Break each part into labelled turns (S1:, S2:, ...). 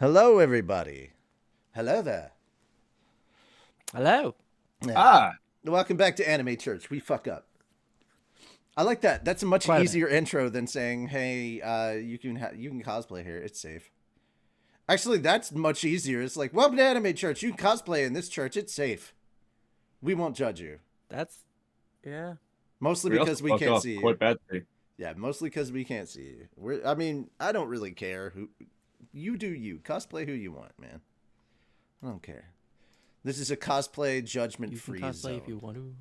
S1: Hello, everybody. Hello there.
S2: Hello.
S1: Yeah. Welcome back to Anime Church. We fuck up. I like that. That's a much
S2: Quite a bit.
S1: easier intro than saying, "Hey, you can cosplay here. It's safe." Actually, that's much easier. It's like, "Welcome to Anime Church. You can cosplay in this church. It's safe. We won't judge you."
S2: Yeah.
S1: Mostly
S3: We also
S1: because we
S3: fuck
S1: can't
S3: up
S1: see you.
S3: quite badly.
S1: Yeah, mostly because we can't see you. I mean, I don't really care who. You do you. Cosplay who you want, man. I don't care. This is a cosplay judgment-free
S2: You can cosplay
S1: zone.
S2: if you want to.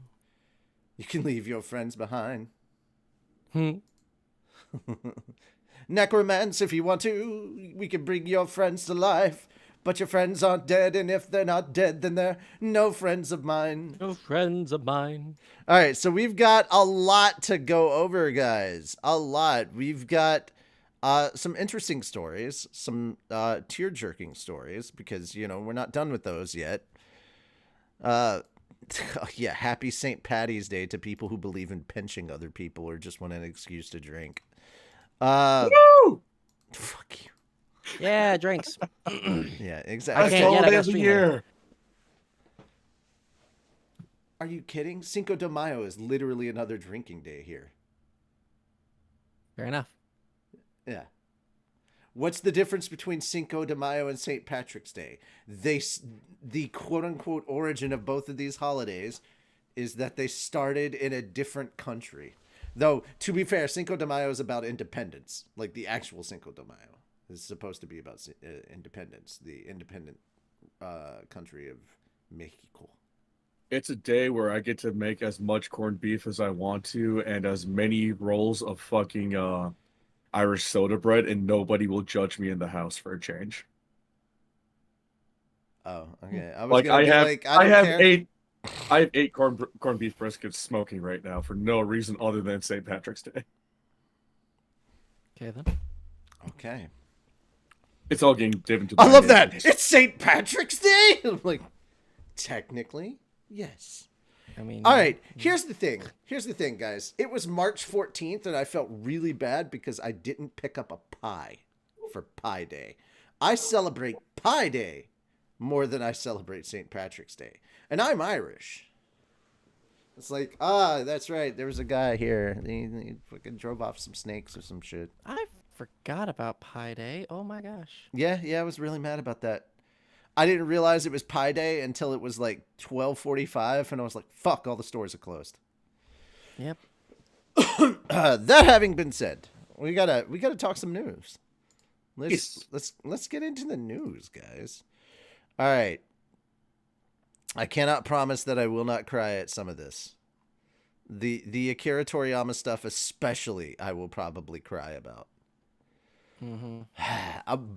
S1: You can leave your friends behind.
S2: Hmm.
S1: Necromance if you want to. We can bring your friends to life. But your friends aren't dead, and if they're not dead, then they're no friends of mine.
S2: No friends of mine.
S1: All right, so we've got a lot to go over, guys. A lot. We've got some interesting stories, some tear-jerking stories, because, we're not done with those yet. Yeah, happy St. Patty's Day to people who believe in pinching other people or just want an excuse to drink.
S3: Woo!
S1: Fuck you.
S2: Yeah, drinks.
S1: Yeah,
S2: I
S1: exactly.
S2: can't yet, I gotta
S3: of the
S2: stream later.
S3: year.
S1: Are you kidding? Cinco de Mayo is literally another drinking day here.
S2: Fair enough.
S1: Yeah. What's the difference between Cinco de Mayo and St. Patrick's Day? The quote-unquote origin of both of these holidays is that they started in a different country. Though, to be fair, Cinco de Mayo is about independence. Like, the actual Cinco de Mayo is supposed to be about independence. The independent country of Mexico.
S3: It's a day where I get to make as much corned beef as I want to and as many rolls of fucking Irish soda bread, and nobody will judge me in the house for a change.
S1: Oh, okay. I was
S3: Like
S1: gonna
S3: I
S1: be
S3: have,
S1: like,
S3: I
S1: don't
S3: have
S1: care.
S3: I have 8 corned beef briskets smoking right now for no reason other than St. Patrick's Day.
S2: Okay then.
S1: Okay.
S3: It's all getting given to.
S1: I
S3: my
S1: love that.
S3: nations.
S1: It's St. Patrick's Day. I'm like, technically, yes.
S2: I mean.
S1: All right. Here's the thing. Guys. It was March 14th, and I felt really bad because I didn't pick up a pie for Pie Day. I celebrate Pie Day more than I celebrate St. Patrick's Day, and I'm Irish. It's like, that's right. There was a guy here. He fucking drove off some snakes or some shit.
S2: I forgot about Pi Day. Oh my gosh.
S1: Yeah, I was really mad about that. I didn't realize it was Pi Day until it was like 12:45, and I was like, "Fuck! All the stores are closed."
S2: Yep.
S1: That having been said, we gotta talk some news.
S3: Yes.
S1: Let's get into the news, guys. All right. I cannot promise that I will not cry at some of this. The Akira Toriyama stuff, especially, I will probably cry about.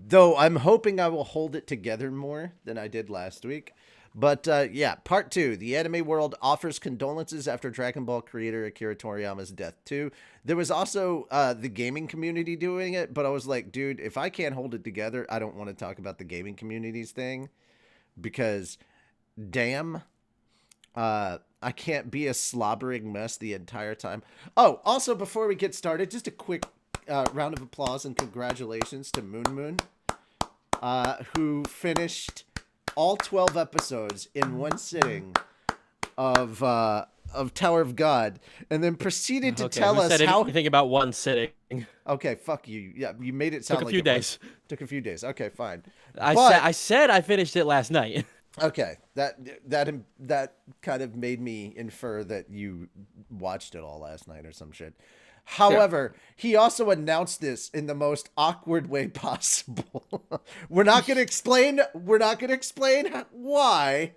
S1: Though I'm hoping I will hold it together more than I did last week. But yeah, part 2. The anime world offers condolences after Dragon Ball creator Akira Toriyama's death too. There was also the gaming community doing it, but I was like, dude, if I can't hold it together, I don't want to talk about the gaming community's thing. Because, damn, I can't be a slobbering mess the entire time. Oh, also, before we get started, just a quick round of applause and congratulations to Moon Moon, who finished all 12 episodes in one sitting of Tower of God, and then proceeded to tell us how.
S2: Anything about one sitting?
S1: Okay, fuck you. Yeah, you made it sound
S2: Took a
S1: like
S2: few
S1: it
S2: days.
S1: Took a few days. Okay, fine.
S2: I said I finished it last night.
S1: Okay, that kind of made me infer that you watched it all last night or some shit. However, he also announced this in the most awkward way possible. We're not going to explain why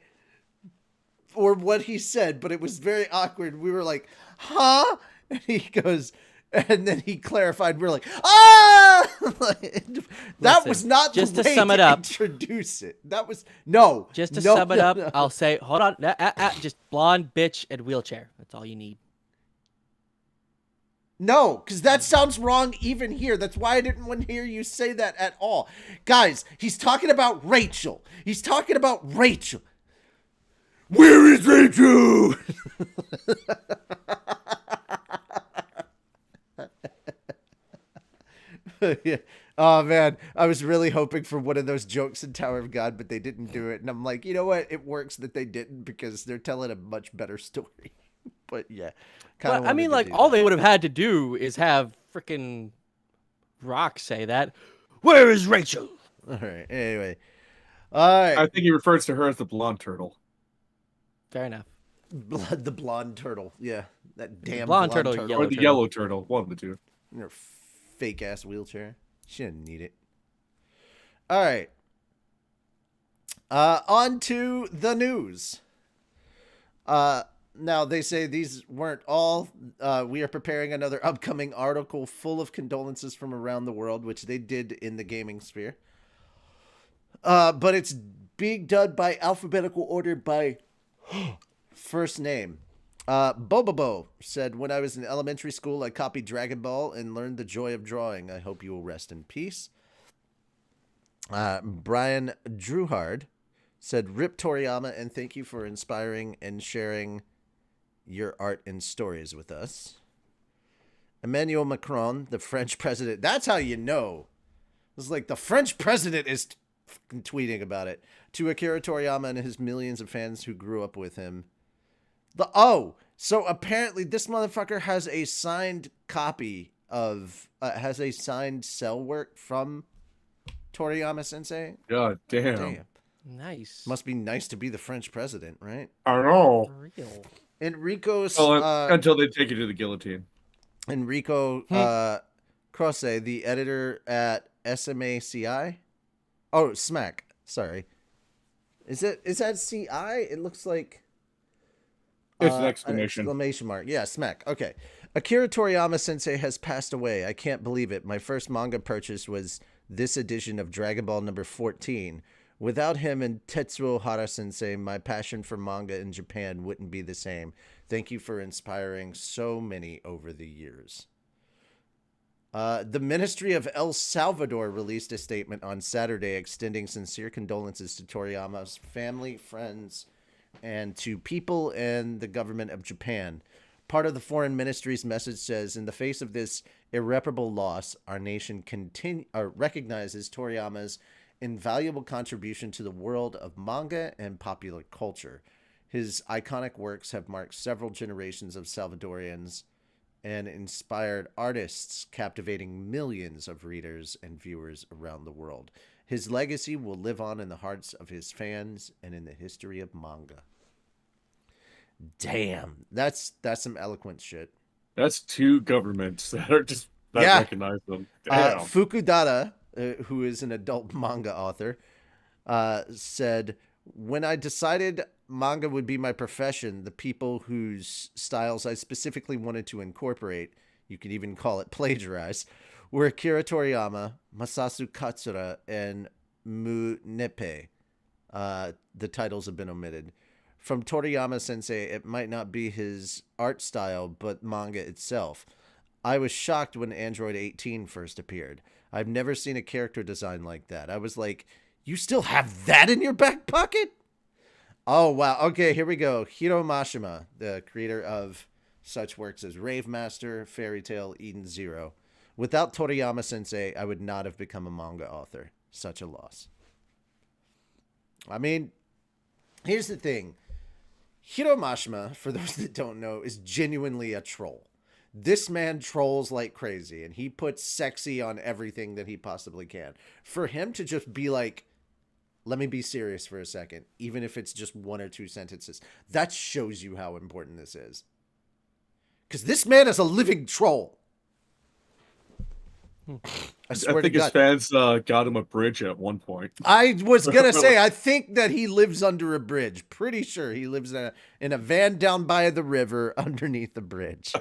S1: or what he said, but it was very awkward. We were like, "Huh?" And he goes, and then he clarified. We're like, "Ah!" That was not
S2: just
S1: the
S2: to
S1: way
S2: sum it
S1: to
S2: up.
S1: introduce it. That was no.
S2: Just to
S1: no,
S2: sum it
S1: no,
S2: up,
S1: no.
S2: I'll say, hold on. Just blonde bitch and wheelchair. That's all you need.
S1: No, because that sounds wrong even here. That's why I didn't want to hear you say that at all. Guys, he's talking about Rachel. Where is Rachel? Yeah. Oh man, I was really hoping for one of those jokes in Tower of God, but they didn't do it. And I'm like, you know what? It works that they didn't because they're telling a much better story. But yeah, kind
S2: Well,
S1: of
S2: I
S1: wanted
S2: mean,
S1: to
S2: like
S1: do
S2: all
S1: that.
S2: they would have had to do is have freaking Rock say that. Where is Rachel?
S1: All right. Anyway, all
S3: I
S1: right.
S3: think he refers to her as the blonde turtle.
S2: Fair enough.
S1: The blonde turtle. Yeah, that
S2: The
S1: damn
S2: blonde
S1: blonde
S2: turtle,
S1: turtle.
S3: Or
S2: yellow
S3: the
S2: turtle.
S3: yellow turtle. One of the two.
S1: In her fake ass wheelchair. She didn't need it. All right. On to the news. Now they say these weren't all. We are preparing another upcoming article full of condolences from around the world, which they did in the gaming sphere. But it's being done by alphabetical order by first name. Bobobo said, when I was in elementary school, I copied Dragon Ball and learned the joy of drawing. I hope you will rest in peace. Brian Druhard said, Rip Toriyama, and thank you for inspiring and sharing your art and stories with us. Emmanuel Macron, the French president. That's how you know. It's like the French president is tweeting about it. To Akira Toriyama and his millions of fans who grew up with him. So apparently this motherfucker has a signed copy of, has a signed cell work from Toriyama Sensei.
S3: God damn.
S1: Damn.
S2: Nice.
S1: Must be nice to be the French president, right?
S3: I know.
S2: For real.
S1: Enrico's
S3: Until they take you to the guillotine.
S1: Enrico Croce, the editor at SMACI. Oh, Smack. Sorry. Is that CI? It looks like
S3: It's an exclamation.
S1: Exclamation mark. Yeah, Smack. Okay. Akira Toriyama Sensei has passed away. I can't believe it. My first manga purchase was this edition of Dragon Ball number 14. Without him and Tetsuo Hara Sensei, my passion for manga in Japan wouldn't be the same. Thank you for inspiring so many over the years. The Ministry of El Salvador released a statement on Saturday extending sincere condolences to Toriyama's family, friends, and to people and the government of Japan. Part of the foreign ministry's message says, in the face of this irreparable loss, our nation recognizes Toriyama's invaluable contribution to the world of manga and popular culture. His iconic works have marked several generations of Salvadorians and inspired artists, captivating millions of readers and viewers around the world. His legacy will live on in the hearts of his fans and in the history of manga. Damn, that's some eloquent shit.
S3: That's two governments that are just that recognize them. Damn.
S1: Fukudara, who is an adult manga author, said, when I decided manga would be my profession, the people whose styles I specifically wanted to incorporate, you could even call it plagiarize, were Akira Toriyama, Masasu Katsura, and Mu Neppe. The titles have been omitted. From Toriyama Sensei, it might not be his art style, but manga itself. I was shocked when Android 18 first appeared. I've never seen a character design like that. I was like, you still have that in your back pocket? Oh, wow. Okay, here we go. Hiro Mashima, the creator of such works as Rave Master, Fairy Tail, Eden Zero. Without Toriyama Sensei, I would not have become a manga author. Such a loss. I mean, here's the thing. Hiro Mashima, for those that don't know, is genuinely a troll. This man trolls like crazy, and he puts sexy on everything that he possibly can. For him to just be like, let me be serious for a second, even if it's just one or two sentences, that shows you how important this is. Because this man is a living troll. I swear
S3: think
S1: to
S3: his
S1: God.
S3: fans got him a bridge at one point.
S1: I was gonna say, I think that he lives under a bridge. Pretty sure he lives in a van down by the river underneath the bridge.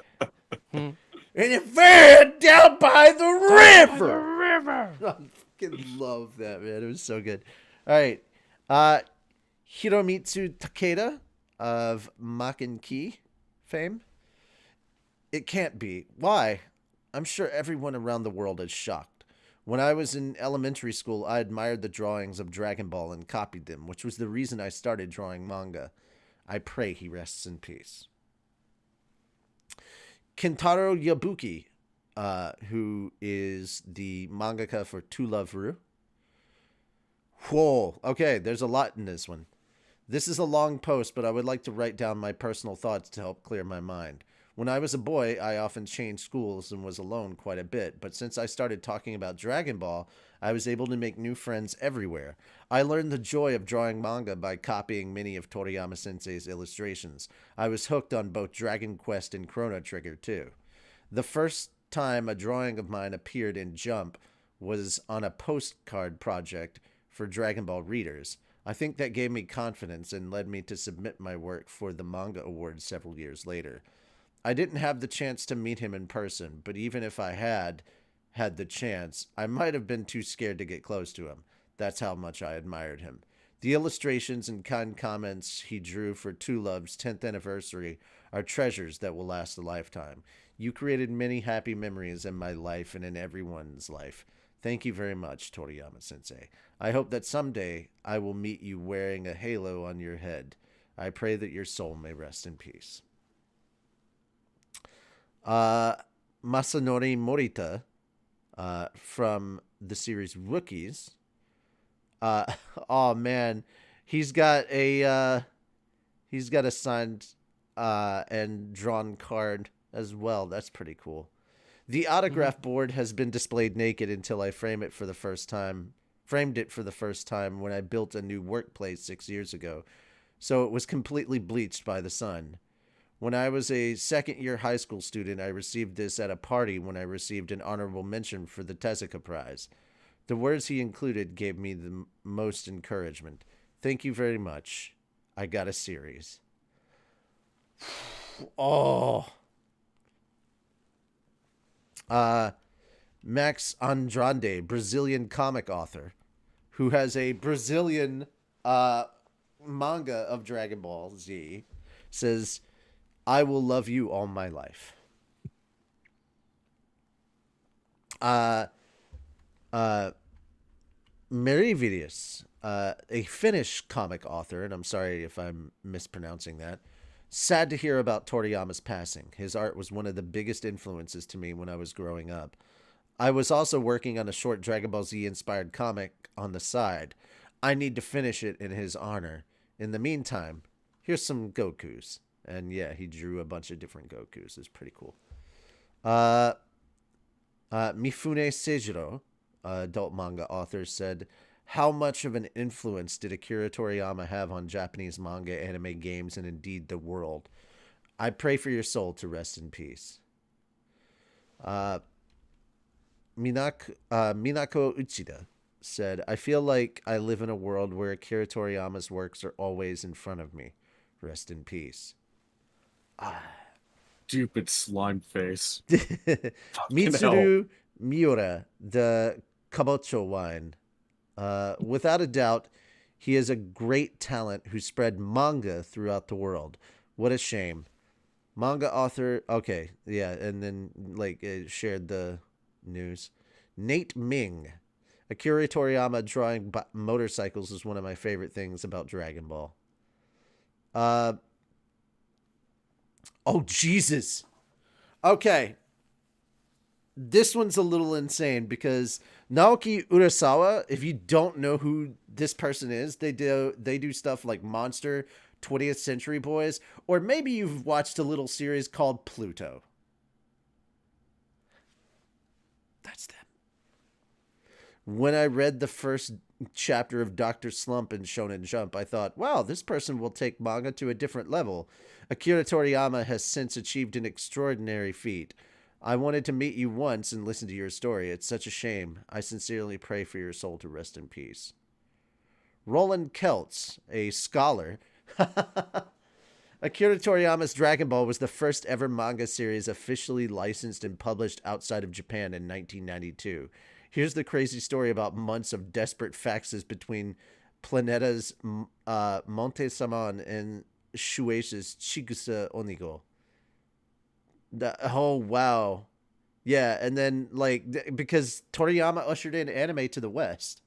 S1: In a van down by the river. I fucking love that, man. It was so good. All right. Hiromitsu Takeda of Makin Ki fame. It can't be. Why? I'm sure everyone around the world is shocked. When I was in elementary school, I admired the drawings of Dragon Ball and copied them, which was the reason I started drawing manga. I pray he rests in peace. Kentaro Yabuki who is the mangaka for To Love Ru. Whoa. Okay, there's a lot in this one. This is a long post, but I would like to write down my personal thoughts to help clear my mind. When I was a boy, I often changed schools and was alone quite a bit, but since I started talking about Dragon Ball, I was able to make new friends everywhere. I learned the joy of drawing manga by copying many of Toriyama Sensei's illustrations. I was hooked on both Dragon Quest and Chrono Trigger, too. The first time a drawing of mine appeared in Jump was on a postcard project for Dragon Ball readers. I think that gave me confidence and led me to submit my work for the Manga Awards several years later. I didn't have the chance to meet him in person, but even if I had the chance, I might have been too scared to get close to him. That's how much I admired him. The illustrations and kind comments he drew for Two Love's 10th anniversary are treasures that will last a lifetime. You created many happy memories in my life and in everyone's life. Thank you very much, Toriyama Sensei. I hope that someday I will meet you wearing a halo on your head. I pray that your soul may rest in peace. Masanori Morita, from the series Rookies. Oh man, he's got a signed and drawn card as well. That's pretty cool. The autograph board has been displayed naked until I framed it for the first time when I built a new workplace 6 years ago. So it was completely bleached by the sun. When I was a second-year high school student, I received this at a party when I received an honorable mention for the Tezuka Prize. The words he included gave me the most encouragement. Thank you very much. I got a series. Oh. Max Andrade, Brazilian comic author, who has a Brazilian manga of Dragon Ball Z, says, I will love you all my life. Merividius, a Finnish comic author, and I'm sorry if I'm mispronouncing that. Sad to hear about Toriyama's passing. His art was one of the biggest influences to me when I was growing up. I was also working on a short Dragon Ball Z inspired comic on the side. I need to finish it in his honor. In the meantime, here's some Gokus. And yeah, he drew a bunch of different Gokus. It's pretty cool. Mifune Seijiro, adult manga author, said, how much of an influence did Akira Toriyama have on Japanese manga, anime, games, and indeed the world? I pray for your soul to rest in peace. Minako Uchida said, I feel like I live in a world where Akira Toriyama's works are always in front of me. Rest in peace.
S3: Stupid slime face.
S1: Mitsuru Miura, the Kabocho wine. Without a doubt, he is a great talent who spread manga throughout the world. What a shame. Manga author. Okay, yeah, and then shared the news. Nate Ming. Akira Toriyama drawing motorcycles is one of my favorite things about Dragon Ball. Oh, Jesus. Okay. This one's a little insane because Naoki Urasawa, if you don't know who this person is, they do stuff like Monster, 20th Century Boys, or maybe you've watched a little series called Pluto. That's them. When I read the first chapter of Dr. Slump in Shonen Jump, I thought, wow, this person will take manga to a different level. Akira Toriyama has since achieved an extraordinary feat. I wanted to meet you once and listen to your story. It's such a shame. I sincerely pray for your soul to rest in peace. Roland Keltz, a scholar. Akira Toriyama's Dragon Ball was the first ever manga series officially licensed and published outside of Japan in 1992. Here's the crazy story about months of desperate faxes between Planeta's Monte-Saman and Shueisha's Chigusa Onigo. Oh, wow. Yeah, and then, because Toriyama ushered in anime to the West.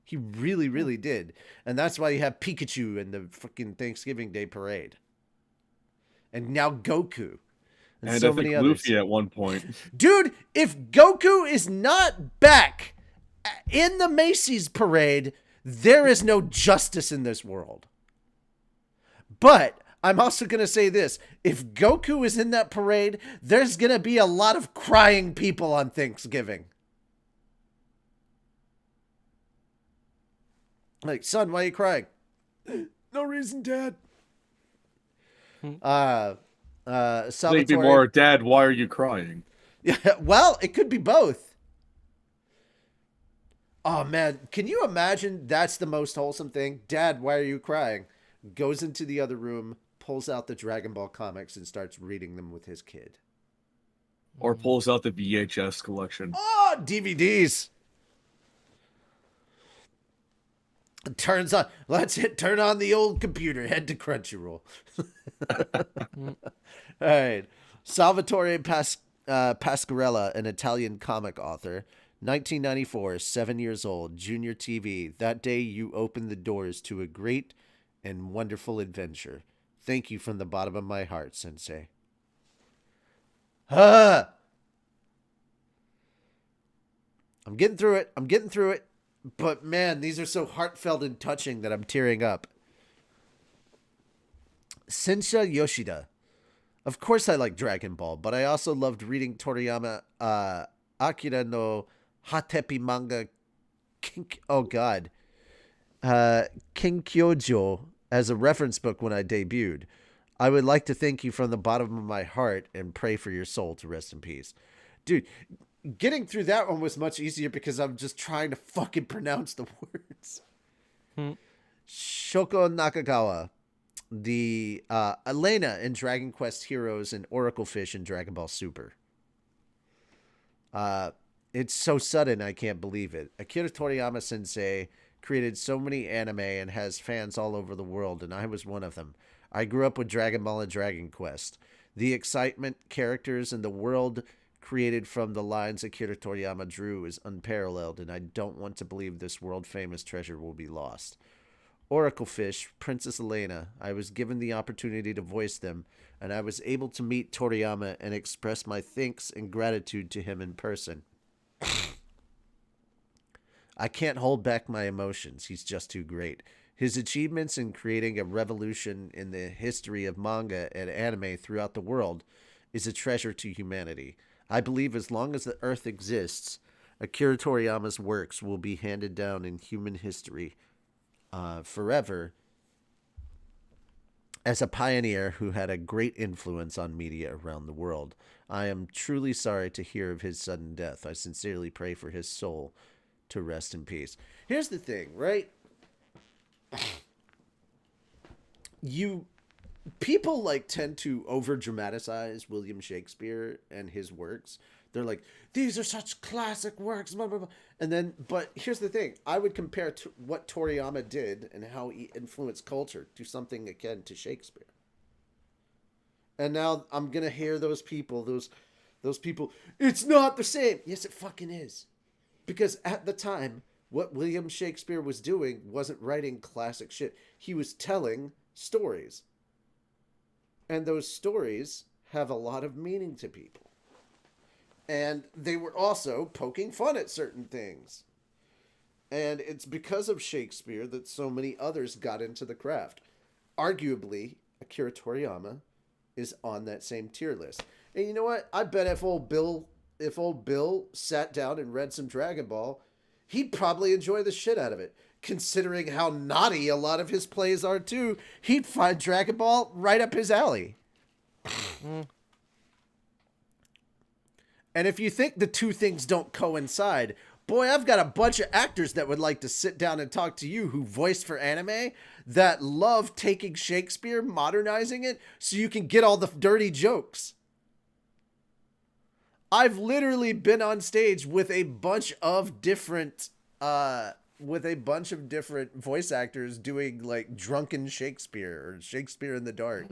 S1: He really, really did. And that's why you have Pikachu in the freaking Thanksgiving Day parade. And now Goku. and
S3: And
S1: so
S3: I think
S1: many others.
S3: Luffy at one point.
S1: Dude, if Goku is not back in the Macy's parade, there is no justice in this world. But I'm also going to say this. If Goku is in that parade, there's going to be a lot of crying people on Thanksgiving. Like, son, why are you crying? No reason, Dad. Salvatore.
S3: Maybe more, Dad, why are you crying?
S1: Yeah, well, it could be both. Oh, man. Can you imagine that's the most wholesome thing? Dad, why are you crying? Goes into the other room, pulls out the Dragon Ball comics, and starts reading them with his kid.
S3: Or pulls out the VHS collection.
S1: Oh, DVDs. Turns on. Turn on the old computer. Head to Crunchyroll. All right. Salvatore Pasquarella, an Italian comic author. 1994, 7 years old, Junior TV. That day you opened the doors to a great and wonderful adventure. Thank you from the bottom of my heart, Sensei. I'm getting through it. But man, these are so heartfelt and touching that I'm tearing up. Sensha Yoshida. Of course I like Dragon Ball, but I also loved reading Toriyama Akira no Hatepi manga Kinkyojo as a reference book when I debuted. I would like to thank you from the bottom of my heart and pray for your soul to rest in peace. Dude, getting through that one was much easier because I'm just trying to fucking pronounce the words. Shoko Nakagawa. The Elena in Dragon Quest Heroes and Oracle Fish in Dragon Ball Super. It's so sudden, I can't believe it. Akira Toriyama sensei created so many anime and has fans all over the world, and I was one of them. I grew up with Dragon Ball and Dragon Quest. The excitement, characters, and the world created from the lines Akira Toriyama drew is unparalleled, and I don't want to believe this world-famous treasure will be lost. Oracle Fish, Princess Elena. I was given the opportunity to voice them, and I was able to meet Toriyama and express my thanks and gratitude to him in person. I can't hold back my emotions. He's just too great. His achievements in creating a revolution in the history of manga and anime throughout the world is a treasure to humanity. I believe as long as the Earth exists, Akira Toriyama's works will be handed down in human history forever as a pioneer who had a great influence on media around the world. I am truly sorry to hear of his sudden death. I sincerely pray for his soul to rest in peace. Here's the thing, right? People like tend to over dramatize William Shakespeare and his works. They're like, these are such classic works, blah, blah, blah. And then, but here's the thing. I would compare to what Toriyama did and how he influenced culture to something akin to Shakespeare. And now I'm going to hear those people, those people, it's not the same. Yes, it fucking is. Because at the time, what William Shakespeare was doing wasn't writing classic shit. He was telling stories. And those stories have a lot of meaning to people. And they were also poking fun at certain things. And it's because of Shakespeare that so many others got into the craft. Arguably, Akira Toriyama is on that same tier list. And you know what? I bet if old Bill sat down and read some Dragon Ball, he'd probably enjoy the shit out of it. Considering how naughty a lot of his plays are too, he'd find Dragon Ball right up his alley. And if you think the two things don't coincide, boy, I've got a bunch of actors that would like to sit down and talk to you who voiced for anime that love taking Shakespeare, modernizing it, so you can get all the dirty jokes. I've literally been on stage with a bunch of different voice actors doing like drunken Shakespeare or Shakespeare in the dark.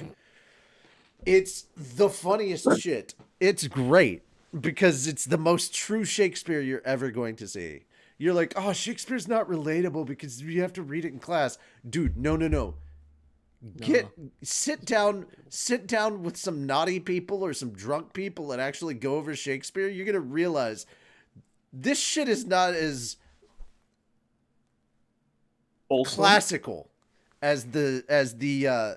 S1: It's the funniest shit. It's great because it's the most true Shakespeare you're ever going to see. You're like, oh, Shakespeare's not relatable because you have to read it in class. Dude, no. Get sit down with some naughty people or some drunk people and actually go over Shakespeare. You're gonna realize this shit is not as
S3: Wholesome.
S1: classical as the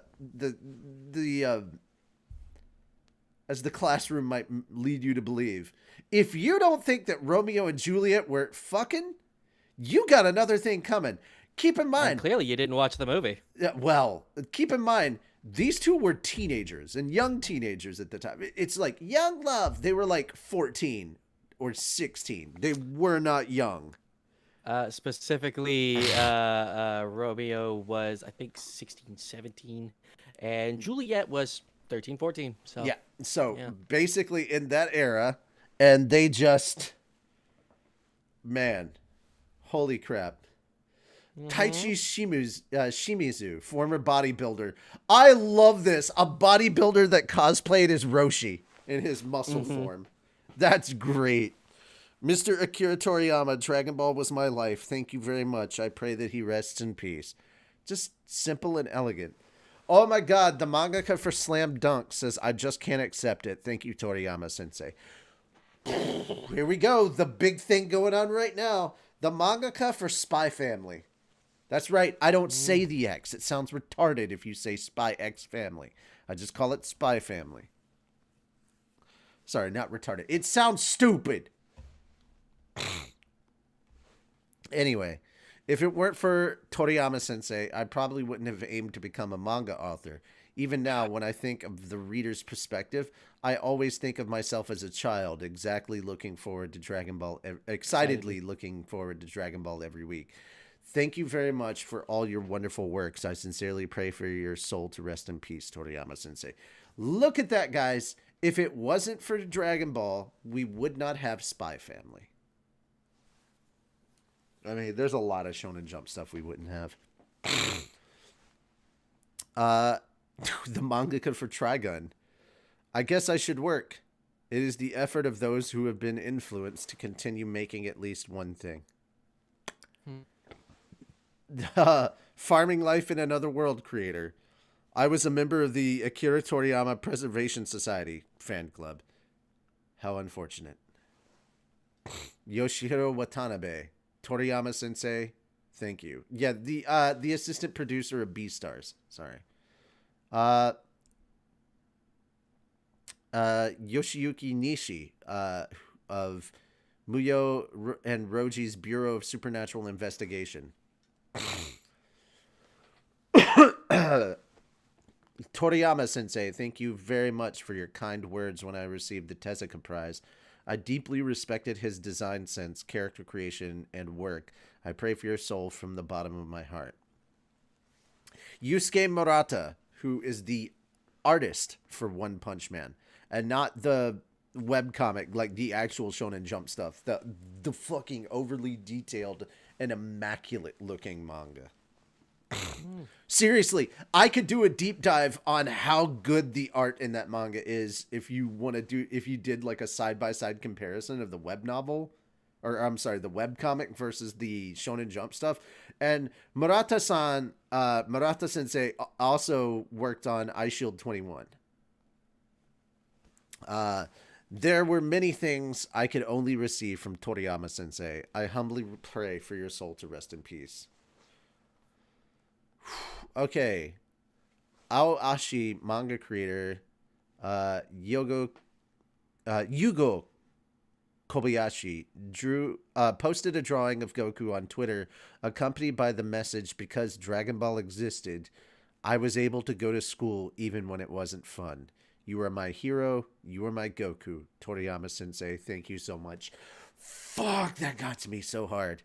S1: classroom might lead you to believe. If you don't think that Romeo and Juliet were fucking, you got another thing coming. Keep in mind,
S2: Clearly, you didn't watch the movie.
S1: well, keep in mind, these two were teenagers and young teenagers at the time. It's like young love. They were like 14 or 16. They were not young.
S2: Specifically, Romeo was, I think, 16, 17, and Juliet was 13, 14. So
S1: Yeah. So
S2: yeah.
S1: basically in that era, and they just, man, holy crap. Taichi Shimizu, former bodybuilder. I love this. A bodybuilder that cosplayed as Roshi in his muscle form. That's great. Mr. Akira Toriyama, Dragon Ball was my life. Thank you very much. I pray that he rests in peace. Just simple and elegant. Oh my god, the mangaka for Slam Dunk says, I just can't accept it. Thank you, Toriyama sensei. Here we go. The big thing going on right now. The mangaka for Spy Family. That's right. I don't say the X. It sounds retarded if you say Spy X Family. I just call it Spy Family. Sorry, not retarded. It sounds stupid. Anyway, if it weren't for Toriyama sensei, I probably wouldn't have aimed to become a manga author. Even now, when I think of the reader's perspective, I always think of myself as a child, excitedly looking forward to Dragon Ball every week. Thank you very much for all your wonderful works. I sincerely pray for your soul to rest in peace, Toriyama sensei. Look at that, guys. If it wasn't for Dragon Ball, we would not have Spy Family. I mean, there's a lot of Shonen Jump stuff we wouldn't have. The mangaka for Trigun. I guess I should work. It is the effort of those who have been influenced to continue making at least one thing. Farming Life in Another World creator. I was a member of the Akira Toriyama Preservation Society fan club. How unfortunate. Yoshihiro Watanabe. Toriyama sensei, thank you. Yeah, the assistant producer of Beastars. Sorry. Yoshiyuki Nishi of Muyo and Roji's Bureau of Supernatural Investigation. Toriyama sensei, thank you very much for your kind words when I received the Tezuka Prize. I deeply respected his design sense, character creation, and work. I pray for your soul from the bottom of my heart. Yusuke Murata, who is the artist for One Punch Man, and not the webcomic, like the actual Shonen Jump stuff. The fucking overly detailed and immaculate looking manga. Seriously, I could do a deep dive on how good the art in that manga is if you did like a side-by-side comparison of the web novel, or I'm sorry, the webcomic versus the Shonen Jump stuff. And Murata sensei also worked on Eyeshield 21. There were many things I could only receive from Toriyama sensei. I humbly pray for your soul to rest in peace. Okay. Aoashi manga creator Yugo Kobayashi posted a drawing of Goku on Twitter accompanied by the message, because Dragon Ball existed, I was able to go to school even when it wasn't fun. You are my hero. You are my Goku. Toriyama sensei, thank you so much. Fuck, that got to me so hard.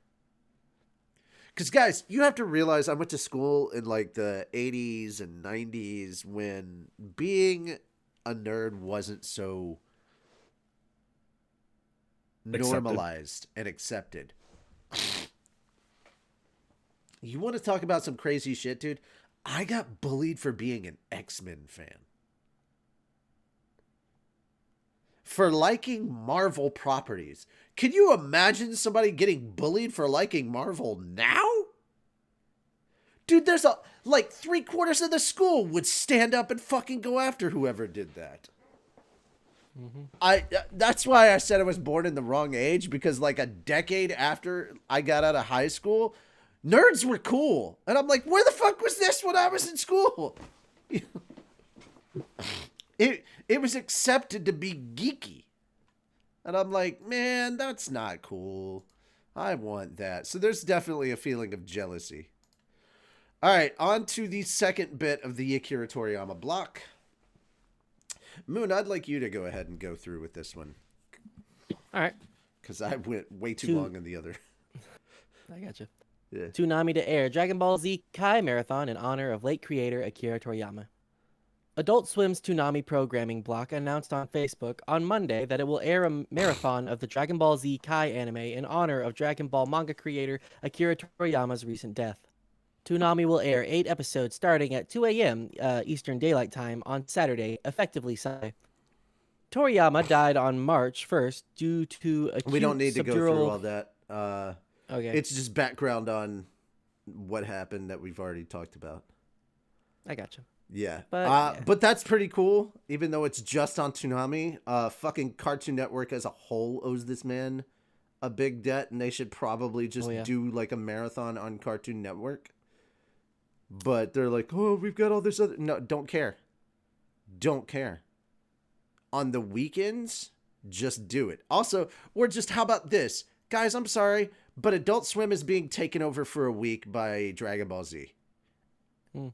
S1: Because, guys, you have to realize I went to school in, like, the 80s and 90s when being a nerd wasn't so normalized and accepted. You want to talk about some crazy shit, dude? I got bullied for being an X-Men fan. For liking Marvel properties. Can you imagine somebody getting bullied for liking Marvel now? Dude, there's like 3/4 of the school would stand up and fucking go after whoever did that. That's why I said I was born in the wrong age, because like a decade after I got out of high school, nerds were cool. And I'm like, where the fuck was this when I was in school? It was accepted to be geeky. And I'm like, man, that's not cool. I want that. So there's definitely a feeling of jealousy. All right, on to the second bit of the Akira Toriyama block. Moon, I'd like you to go ahead and go through with this one.
S2: All right.
S1: Because I went way too long in the other.
S2: I gotcha.
S1: Yeah.
S2: Toonami to air Dragon Ball Z Kai Marathon in honor of late creator Akira Toriyama. Adult Swim's Toonami programming block announced on Facebook on Monday that it will air a marathon of the Dragon Ball Z Kai anime in honor of Dragon Ball manga creator Akira Toriyama's recent death. Toonami will air 8 episodes starting at 2 a.m. Eastern Daylight Time on Saturday, effectively Sunday. Toriyama died on March 1st due to acute
S1: We don't need to go through all that.
S2: Okay.
S1: It's just background on what happened that we've already talked about.
S2: I gotcha.
S1: Yeah.
S2: But,
S1: But that's pretty cool, even though it's just on Toonami. Fucking Cartoon Network as a whole owes this man a big debt, and they should probably just do like a marathon on Cartoon Network. But they're like, oh, we've got all this other... No, don't care. Don't care. On the weekends, just do it. Also, or just, how about this? Guys, I'm sorry, but Adult Swim is being taken over for a week by Dragon Ball Z.
S3: I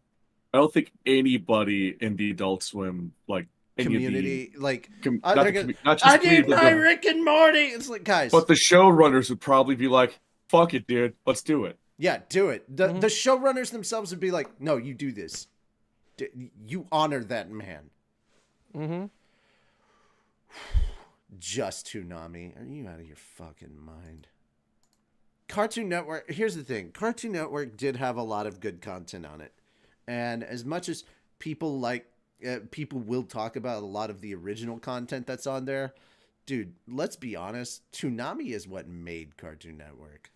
S3: don't think anybody in the Adult Swim, like,
S1: Community, like...
S3: not just
S1: I need
S3: community,
S1: my Rick and Morty! It's like, guys...
S3: But the showrunners would probably be like, fuck it, dude. Let's do it.
S1: Yeah, do it. The showrunners themselves would be like, no, you do this. You honor that man.
S2: Mm-hmm.
S1: Just Toonami. Are you out of your fucking mind? Cartoon Network, here's the thing. Cartoon Network did have a lot of good content on it. And as much as people people will talk about a lot of the original content that's on there, dude, let's be honest. Toonami is what made Cartoon Network.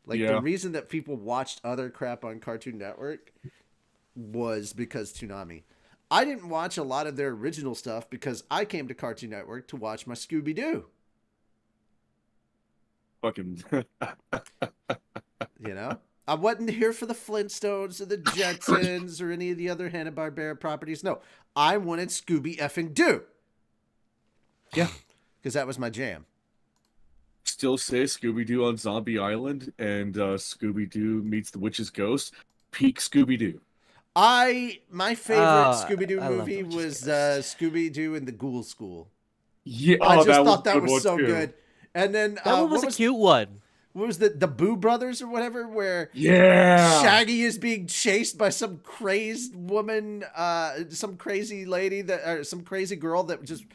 S1: Like, the reason that people watched other crap on Cartoon Network was because Toonami. I didn't watch a lot of their original stuff because I came to Cartoon Network to watch my Scooby-Doo.
S3: Fucking...
S1: You know? I wasn't here for the Flintstones or the Jetsons or any of the other Hanna-Barbera properties. No, I wanted Scooby effing Doo.
S3: Yeah.
S1: Because that was my jam.
S3: Still say Scooby-Doo on Zombie Island and Scooby-Doo meets the Witch's Ghost. Peak Scooby-Doo.
S1: My favorite Scooby-Doo
S2: I love
S1: movie
S2: the
S1: was
S2: Witch's
S1: Scooby-Doo and the Ghoul School.
S3: Yeah,
S1: I just thought that
S3: good
S1: was
S3: one,
S1: so
S3: too.
S1: good. And then
S2: That one was a cute one.
S1: What was the Boo Brothers or whatever, where Shaggy is being chased by some crazed woman, some crazy lady or some crazy girl that just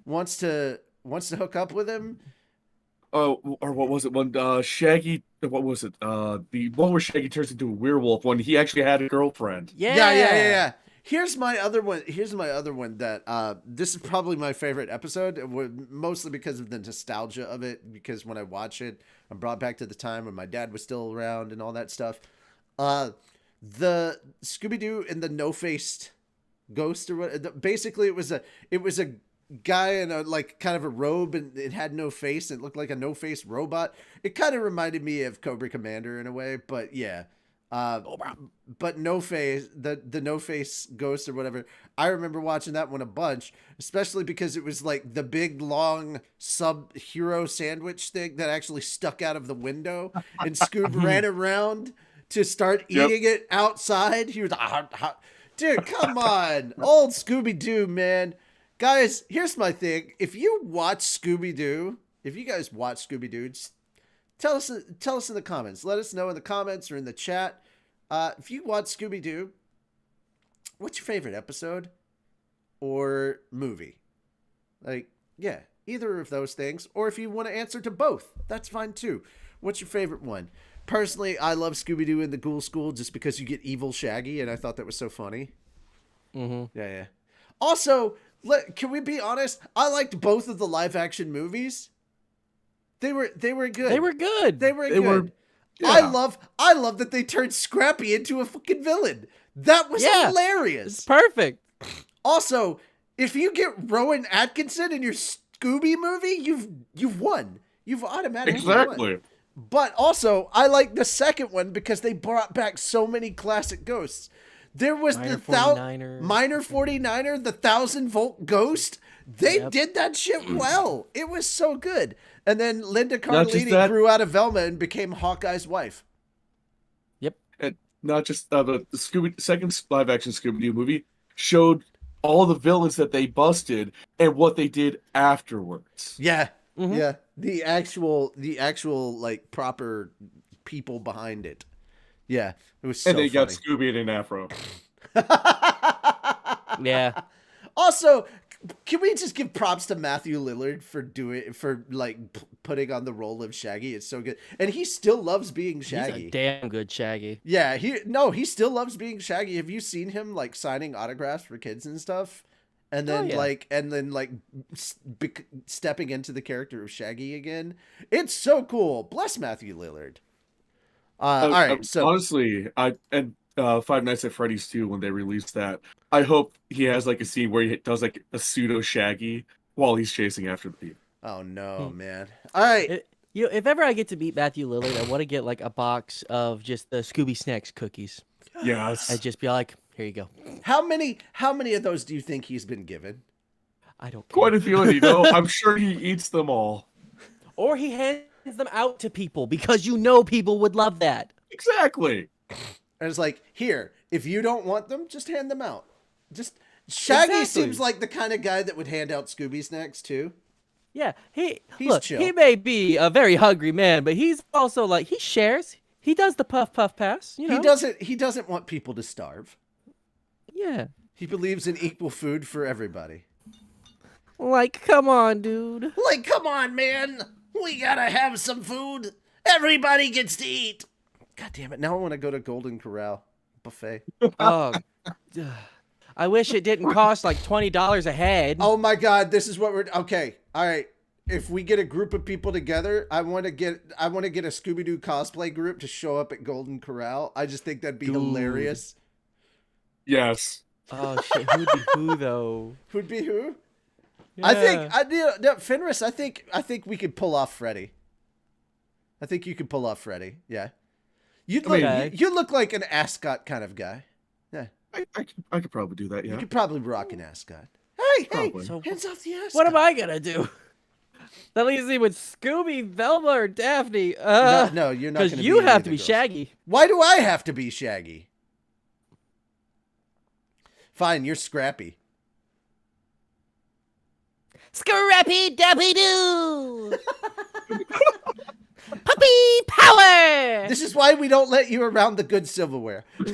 S1: wants to hook up with him.
S3: Oh, or what was it? When Shaggy, what was it? The one where Shaggy turns into a werewolf when he actually had a girlfriend.
S1: Yeah. Here's my other one that this is probably my favorite episode, mostly because of the nostalgia of it, because when I watch it, I'm brought back to the time when my dad was still around and all that stuff. The Scooby-Doo and the no-faced ghost, or what, basically it was a guy in a like kind of a robe, and it had no face. It looked like a no-face robot. It kind of reminded me of Cobra Commander in a way, but yeah. But no face, the no face ghost or whatever. I remember watching that one a bunch, especially because it was like the big long sub-hero sandwich thing that actually stuck out of the window, and Scoob ran around to start eating it outside. He was dude, come on, old Scooby-Doo, man. Guys, here's my thing. If you watch Scooby-Doo, if you guys watch Scooby-Doo, just tell us in the comments. Let us know in the comments or in the chat. If you watch Scooby-Doo, what's your favorite episode or movie? Like, yeah, either of those things. Or if you want to answer to both, that's fine too. What's your favorite one? Personally, I love Scooby-Doo and the Ghoul School just because you get evil Shaggy, and I thought that was so funny.
S2: Mm-hmm.
S1: Yeah. Also, can we be honest? I liked both of the live-action movies. They were good.
S2: They were good.
S1: They were good.
S3: Yeah.
S1: I love that they turned Scrappy into a fucking villain. That was
S2: Yeah.
S1: hilarious.
S2: It's perfect.
S1: Also, if you get Rowan Atkinson in your Scooby movie, you've won. You've automatically won.
S3: Exactly.
S1: But also, I like the second one because they brought back so many classic ghosts. There was
S2: Minor
S1: the
S2: 49er.
S1: Minor 49er, the 1,000-volt ghost. They
S2: Yep.
S1: did that shit well. It was so good. And then Linda
S3: Not just
S1: Cardellini
S3: that-
S1: grew out of Velma and became Hawkeye's wife.
S2: Yep.
S3: And not just the second live action Scooby Doo movie showed all the villains that they busted and what they did afterwards.
S1: Yeah.
S2: Mhm.
S1: Yeah. The actual like proper people behind it. Yeah. It was so
S3: And they got
S1: funny.
S3: Scooby in an afro.
S2: Yeah.
S1: Also, can we just give props to Matthew Lillard for putting on the role of Shaggy? It's so good. And he still loves being
S2: He's
S1: Shaggy.
S2: a damn good Shaggy.
S1: Yeah, he still loves being Shaggy. Have you seen him like signing autographs for kids and stuff? And then stepping into the character of Shaggy again. It's so cool. Bless Matthew Lillard. All right, so
S3: honestly, Five Nights at Freddy's 2, when they released that, I hope he has like a scene where he does like a pseudo Shaggy while he's chasing after the thief.
S1: oh no, man. All right.
S2: If ever I get to meet Matthew Lillard, I want to get like a box of just the Scooby Snacks cookies.
S3: Yes.
S2: I'd just be like, here you go.
S1: How many of those do you think he's been given?
S2: I don't care.
S3: Quite a few, you know. I'm sure he eats them all.
S2: Or he hands them out to people because you know people would love that.
S3: Exactly.
S1: And it's like, here, if you don't want them, just hand them out. Just Shaggy
S2: Exactly.
S1: seems like the kind of guy that would hand out Scooby snacks too.
S2: Yeah,
S1: He's
S2: look,
S1: chill.
S2: he may be a very hungry man, but he's also like he shares. He does the puff pass. You know?
S1: He doesn't want people to starve.
S2: Yeah.
S1: He believes in equal food for everybody.
S2: Like, come on, dude.
S1: Like, come on, man. We gotta have some food. Everybody gets to eat. God damn it. Now I want to go to Golden Corral buffet.
S2: Oh, I wish it didn't cost like $20 a head.
S1: Oh my God. This is what we're okay. All right. If we get a group of people together, I want to get a Scooby-Doo cosplay group to show up at Golden Corral. I just think that'd be hilarious.
S3: Yes.
S2: Oh shit, who'd be who though?
S1: Who'd be who?
S2: Yeah.
S1: I think Fenris. I think we could pull off Freddy. I think you could pull off Freddy. Yeah, you look like an ascot kind of guy. Yeah,
S3: I could probably do that, yeah.
S1: you could probably rock an ascot. Hey,
S3: Probably.
S2: So
S1: hands off the ascot.
S2: what am I gonna do? That leaves me with Scooby, Velma, or Daphne.
S1: No, you're not.
S2: Because
S1: Gonna
S2: you
S1: be
S2: have
S1: any
S2: to
S1: of
S2: be
S1: the girls.
S2: Shaggy.
S1: Why do I have to be Shaggy? Fine, you're Scrappy.
S2: Scrappy Dappy Doo! Puppy power!
S1: This is why we don't let you around the good silverware.
S2: I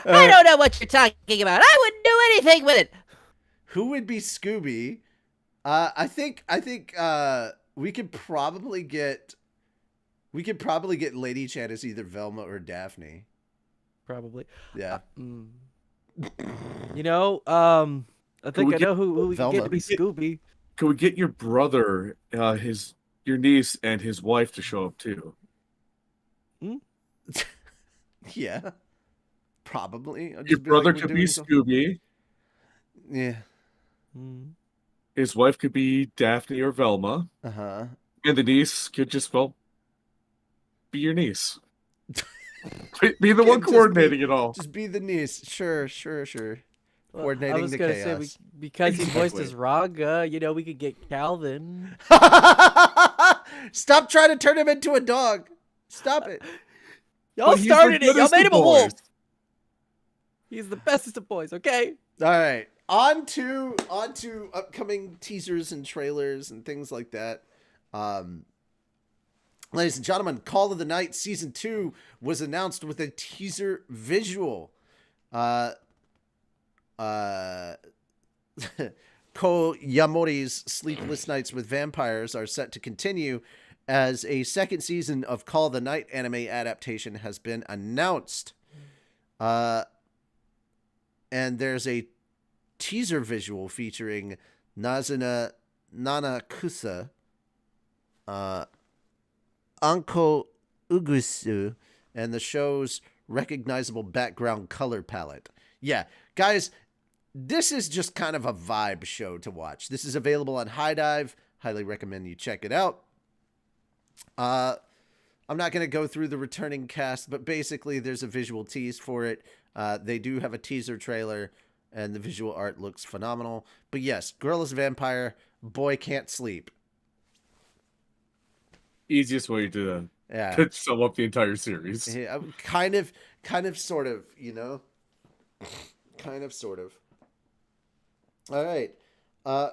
S2: don't know what you're talking about. I wouldn't do anything with it.
S1: Who would be Scooby? I think we could probably get Lady Chan as either Velma or Daphne.
S2: Probably.
S1: Yeah.
S2: You know, I think
S3: we
S2: I know who we can
S1: Velma?
S2: get to be Scooby.
S3: Can we get your brother, your niece, and his wife to show up too?
S1: Yeah. Probably. I'll
S3: Your
S1: just be
S3: brother
S1: like,
S3: could
S1: we're
S3: be
S1: doing
S3: Scooby.
S1: Yeah.
S3: His wife could be Daphne or Velma.
S1: Uh-huh.
S3: And the niece could just, well, be your niece. Be the one
S1: Just
S3: coordinating it all.
S1: Just be the niece. Sure.
S2: Well,
S1: Coordinating
S2: I was
S1: the
S2: gonna
S1: chaos.
S2: say because he voiced
S3: Exactly.
S2: as Raga, you know, we could get Calvin.
S1: Stop trying to turn him into a dog. Stop it.
S2: Y'all
S3: But he's the
S2: started it. Y'all
S3: goodest
S2: made
S3: of
S2: him a wolf.
S3: boys.
S2: He's the bestest of boys. Okay.
S1: All right. On to upcoming teasers and trailers and things like that. Ladies and gentlemen, Call of the Night Season 2 was announced with a teaser visual. Ko Yamori's Sleepless Nights with Vampires are set to continue as a second season of Call of the Night anime adaptation has been announced. And there's a teaser visual featuring Nazuna Nanakusa Anko Ugusu and the show's recognizable background color palette. Yeah, guys, this is just kind of a vibe show to watch. This is available on High Dive. Highly recommend you check it out. I'm not going to go through the returning cast, but basically there's a visual tease for it. They do have a teaser trailer, and the visual art looks phenomenal. But yes, Girl is a Vampire, Boy Can't Sleep.
S3: Easiest way to
S1: Yeah.
S3: sum up the entire series.
S1: Yeah, kind of, sort of, you know? Kind of, sort of. All right.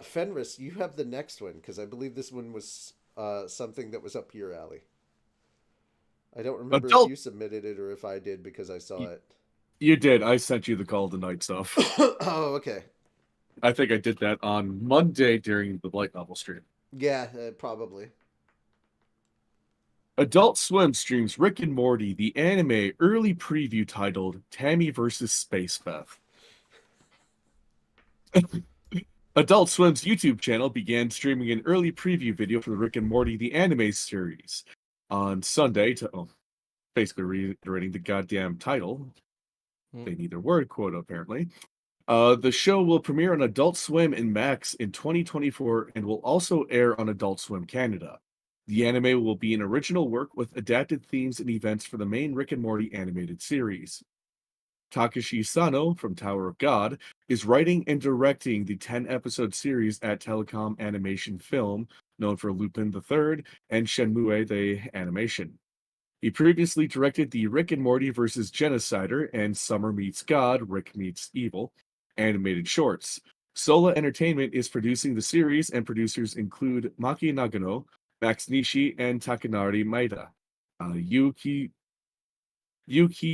S1: Fenris, you have the next one, because I believe this one was something that was up your alley. I don't remember if you submitted it or if I did because I saw it.
S3: You did. I sent you the Call of the Night stuff.
S1: Oh, okay.
S3: I think I did that on Monday during the Light Novel stream.
S1: Yeah, probably.
S3: Adult Swim streams Rick and Morty, the anime early preview titled Tammy vs. Space Beth. Adult Swim's YouTube channel began streaming an early preview video for the Rick and Morty, the anime series on Sunday basically reiterating the goddamn title. They need their word quota, apparently. The show will premiere on Adult Swim and Max in 2024 and will also air on Adult Swim Canada. The anime will be an original work with adapted themes and events for the main Rick and Morty animated series. Takashi Sano from Tower of God is writing and directing the 10-episode series at Telecom Animation Film, known for Lupin III and Shenmue the Animation. He previously directed the Rick and Morty vs. Genocider and Summer Meets God, Rick Meets Evil animated shorts. Sola Entertainment is producing the series, and producers include Maki Nagano, Max Nishi, and Takanari Maeda. Yuki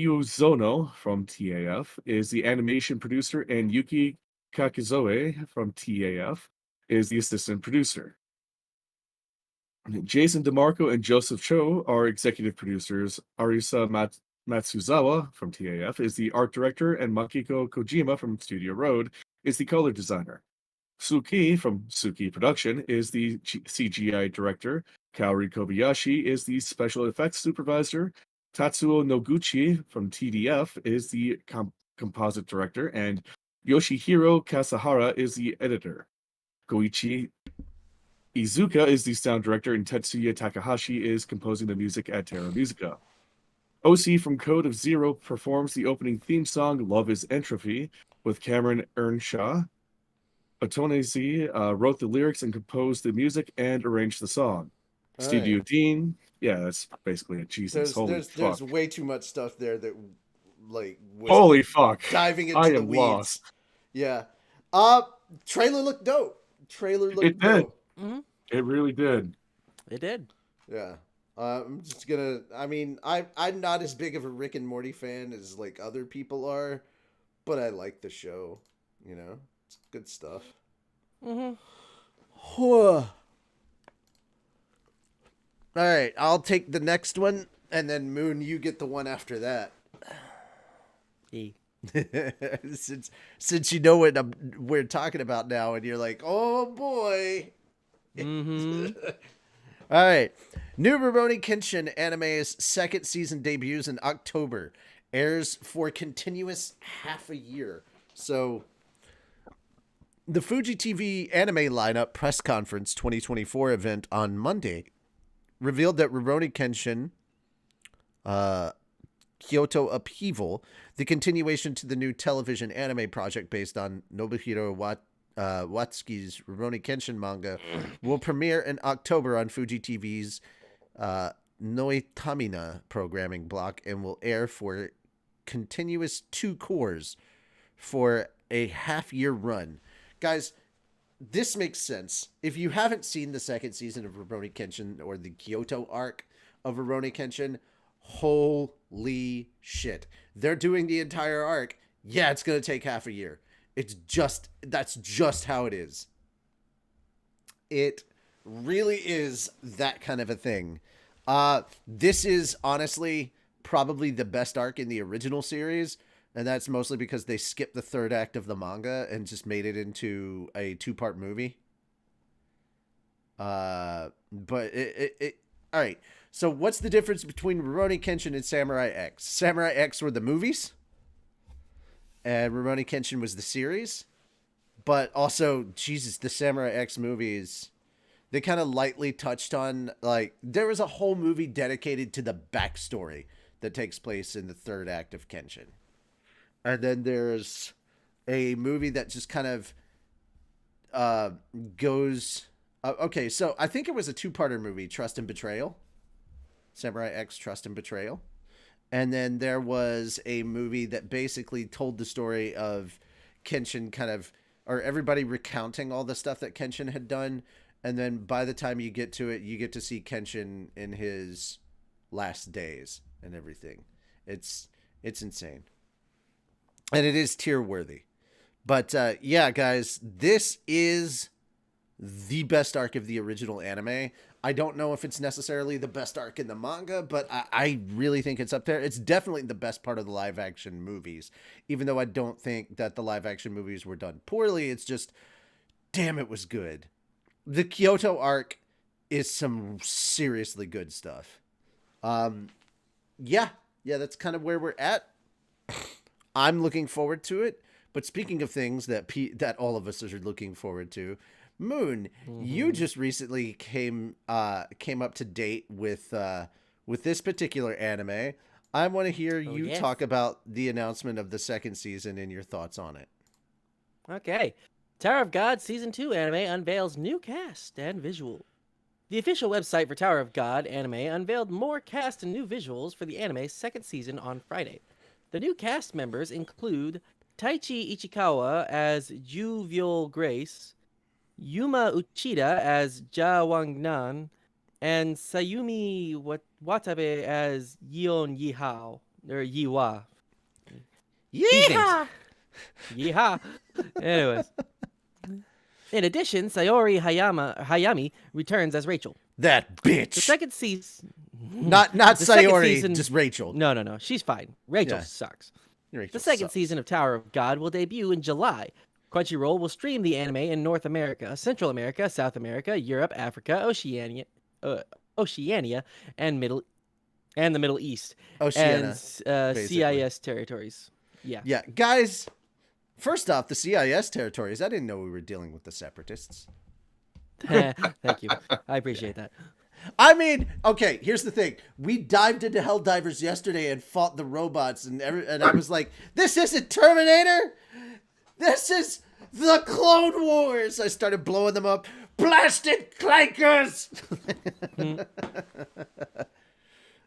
S3: Uzono from TAF is the animation producer, and Yuki Kakizoe from TAF is the assistant producer. Jason DeMarco and Joseph Cho are executive producers. Arisa Matsuzawa from TAF is the art director, and Makiko Kojima from Studio Road is the color designer. Suki from Suki Production is the CGI director. Kaori Kobayashi is the special effects supervisor. Tatsuo Noguchi from TDF is the composite director, and Yoshihiro Kasahara is the editor. Koichi Izuka is the sound director, and Tetsuya Takahashi is composing the music at Terra Musica. OC from Code of Zero performs the opening theme song Love is Entropy with Cameron Earnshaw. Otonezi wrote the lyrics and composed the music and arranged the song.
S1: All
S3: Studio
S1: right.
S3: Dean, yeah, that's basically a Jesus.
S1: There's way too much stuff there that was
S3: holy fuck,
S1: diving into
S3: I
S1: the
S3: am
S1: weeds.
S3: lost.
S1: Yeah. Trailer looked dope.
S3: It did.
S2: Mm-hmm.
S3: It really did.
S2: It did.
S1: Yeah. I'm just gonna. I mean, I'm not as big of a Rick and Morty fan as like other people are, but I like the show. You know, it's good stuff.
S2: Mm-hmm.
S1: All right, I'll take the next one, and then Moon, you get the one after that. Since you know what we're talking about now, and you're like, oh boy.
S2: Mm-hmm.
S1: All right. New Rurouni Kenshin anime's second season debuts in October. Airs for continuous half a year. So, the Fuji TV Anime Lineup Press Conference 2024 event on Monday revealed that Rurouni Kenshin Kyoto Upheaval, the continuation to the new television anime project based on Nobuhiro Watsuki's Rurouni Kenshin manga, will premiere in October on Fuji TV's Noitamina programming block and will air for continuous 2 cours for a half-year run. Guys, this makes sense. If you haven't seen the second season of Rurouni Kenshin or the Kyoto arc of Rurouni Kenshin, holy shit. They're doing the entire arc. Yeah, it's going to take half a year. That's just how it is. It really is that kind of a thing. This is honestly probably the best arc in the original series, and that's mostly because they skipped the third act of the manga and just made it into a 2-part movie. But it all right. So what's the difference between Rurouni Kenshin and Samurai X? Samurai X were the movies, and Rurouni Kenshin was the series. But also, Jesus, the Samurai X movies, they kind of lightly touched on, like, there was a whole movie dedicated to the backstory that takes place in the third act of Kenshin. And then there's a movie that just kind of goes... okay, so I think it was a two-parter movie, Trust and Betrayal. Samurai X, Trust and Betrayal. And then there was a movie that basically told the story of Kenshin kind of... or everybody recounting all the stuff that Kenshin had done. And then by the time you get to it, you get to see Kenshin in his last days and everything. It's insane. And it is tier worthy. But yeah, guys, this is the best arc of the original anime. I don't know if it's necessarily the best arc in the manga, but I really think it's up there. It's definitely the best part of the live action movies, even though I don't think that the live action movies were done poorly. It's just, damn, it was good. The Kyoto arc is some seriously good stuff. Yeah, that's kind of where we're at. I'm looking forward to it. But speaking of things that all of us are looking forward to, Moon, you just recently came up to date with this particular anime. I want to hear you talk about the announcement of the second season and your thoughts on it.
S2: Okay. Tower of God Season 2 anime unveils new cast and visual. The official website for Tower of God anime unveiled more cast and new visuals for the anime's second season on Friday. The new cast members include Taichi Ichikawa as Juvial Grace, Yuma Uchida as Ja Wangnan, and Sayumi Watabe as Yeon Yihao, or Yiwa.
S1: Yeehaw!
S2: Yeehaw! Anyways. In addition, Sayori Hayami returns as Rachel.
S1: That bitch!
S2: The second season...
S1: Not Sayori, just Rachel.
S2: No. She's fine. Rachel sucks. The second season of Tower of God will debut in July. Crunchyroll will stream the anime in North America, Central America, South America, Europe, Africa, Oceania, and the Middle East,
S1: Oceania,
S2: and CIS territories.
S1: Yeah, guys. First off, the CIS territories. I didn't know we were dealing with the separatists.
S2: Thank you. I appreciate that.
S1: I mean, okay, here's the thing. We dived into Helldivers yesterday and fought the robots, and I was like, this isn't Terminator! This is the Clone Wars! I started blowing them up. Blasted clankers!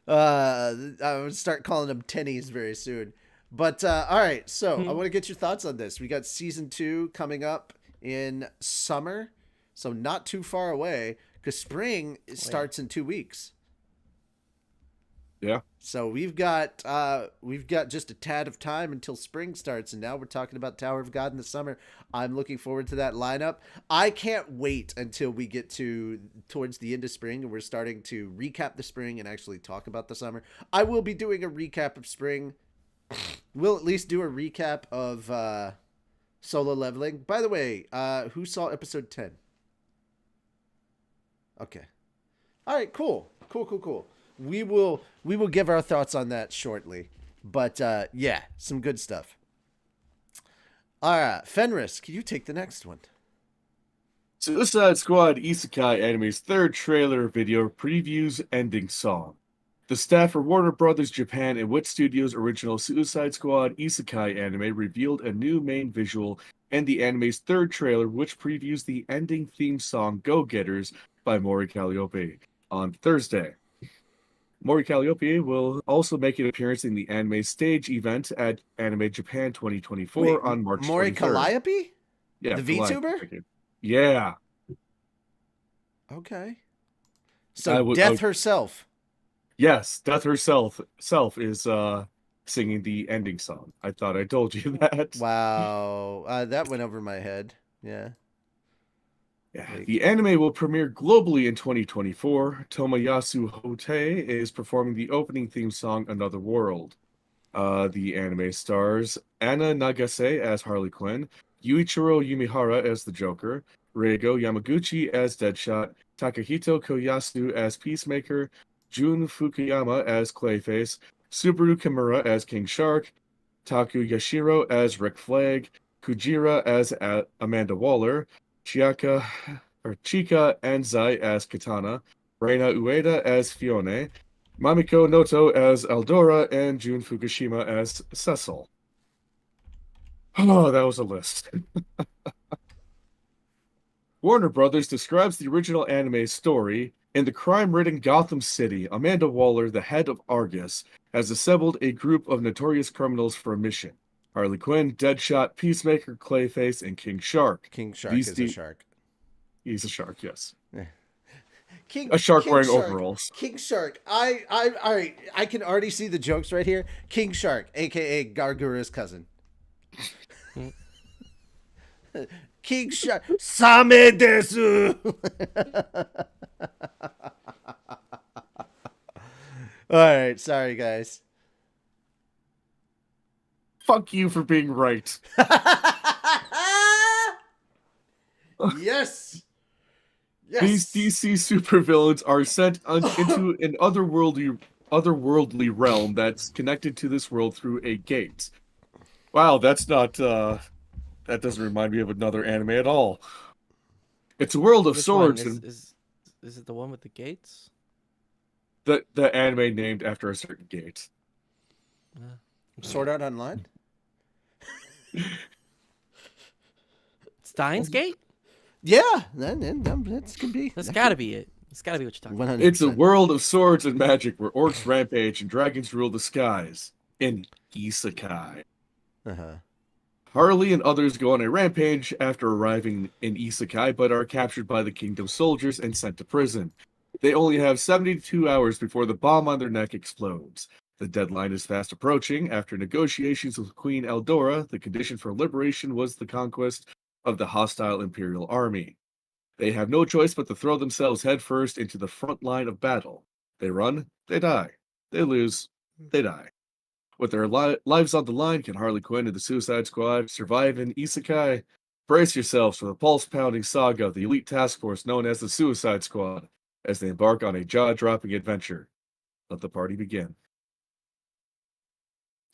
S1: I would start calling them tennies very soon. But, all right, so I want to get your thoughts on this. We got season 2 coming up in summer, so not too far away. Because spring starts in 2 weeks.
S3: Yeah.
S1: So we've got just a tad of time until spring starts, and now we're talking about Tower of God in the summer. I'm looking forward to that lineup. I can't wait until we get towards the end of spring and we're starting to recap the spring and actually talk about the summer. I will be doing a recap of spring. We'll at least do a recap of Solo Leveling. By the way, who saw episode 10? Okay. All right, cool. We will give our thoughts on that shortly. But yeah, some good stuff. All right, Fenris, can you take the next one?
S3: Suicide Squad Isekai Anime's third trailer video previews ending song. The staff for Warner Brothers Japan and Wit Studios' original Suicide Squad Isekai anime revealed a new main visual and the anime's third trailer, which previews the ending theme song Go Getters by Mori Calliope on Thursday. Mori Calliope will also make an appearance in the anime stage event at Anime Japan 2024 on March 23rd.
S1: Mori Calliope?
S3: Yeah.
S1: The VTuber?
S3: Yeah.
S1: Okay. So Death herself.
S3: Yes, Death herself is singing the ending song. I thought I told you that.
S1: Wow. That went over my head. Yeah.
S3: The anime will premiere globally in 2024. Tomoyasu Hote is performing the opening theme song, Another World. The anime stars Anna Nagase as Harley Quinn, Yuichiro Yumihara as the Joker, Reigo Yamaguchi as Deadshot, Takahito Koyasu as Peacemaker, Jun Fukuyama as Clayface, Subaru Kimura as King Shark, Taku Yashiro as Rick Flag, Kujira as Amanda Waller, Chika Anzai as Katana, Reina Ueda as Fione, Mamiko Noto as Eldora, and Jun Fukushima as Cecil. Oh, that was a list. Warner Brothers describes the original anime story. In the crime-ridden Gotham City, Amanda Waller, the head of Argus, has assembled a group of notorious criminals for a mission. Harley Quinn, Deadshot, Peacemaker, Clayface, and King Shark.
S1: King Shark is a shark.
S3: He's a shark, yes.
S1: A
S3: shark wearing overalls.
S1: King Shark. All right. I can already see the jokes right here. King Shark, aka Gargura's cousin. King Shark. Same desu. All right. Sorry, guys.
S3: Fuck you for being right.
S1: Yes. Yes.
S3: These DC supervillains are sent into an otherworldly realm that's connected to this world through a gate. Wow, that's not that doesn't remind me of another anime at all. It's a world of
S2: Which
S3: swords.
S2: one? Is it the one with the gates?
S3: The anime named after a certain gate.
S1: Sword Art Online?
S2: Steins Gate?
S1: Yeah, that could be.
S2: That's gotta be it. It's gotta be what you're talking about.
S1: 100%.
S3: It's a world of swords and magic where orcs rampage and dragons rule the skies. In Isekai.
S1: Uh-huh.
S3: Harley and others go on a rampage after arriving in Isekai, but are captured by the kingdom's soldiers and sent to prison. They only have 72 hours before the bomb on their neck explodes. The deadline is fast approaching. After negotiations with Queen Eldora, the condition for liberation was the conquest of the hostile Imperial army. They have no choice but to throw themselves headfirst into the front line of battle. They run, they die. They lose, they die. With their lives on the line, can Harley Quinn and the Suicide Squad survive in Isekai? Brace yourselves for the pulse-pounding saga of the elite task force known as the Suicide Squad, as they embark on a jaw-dropping adventure. Let the party begin.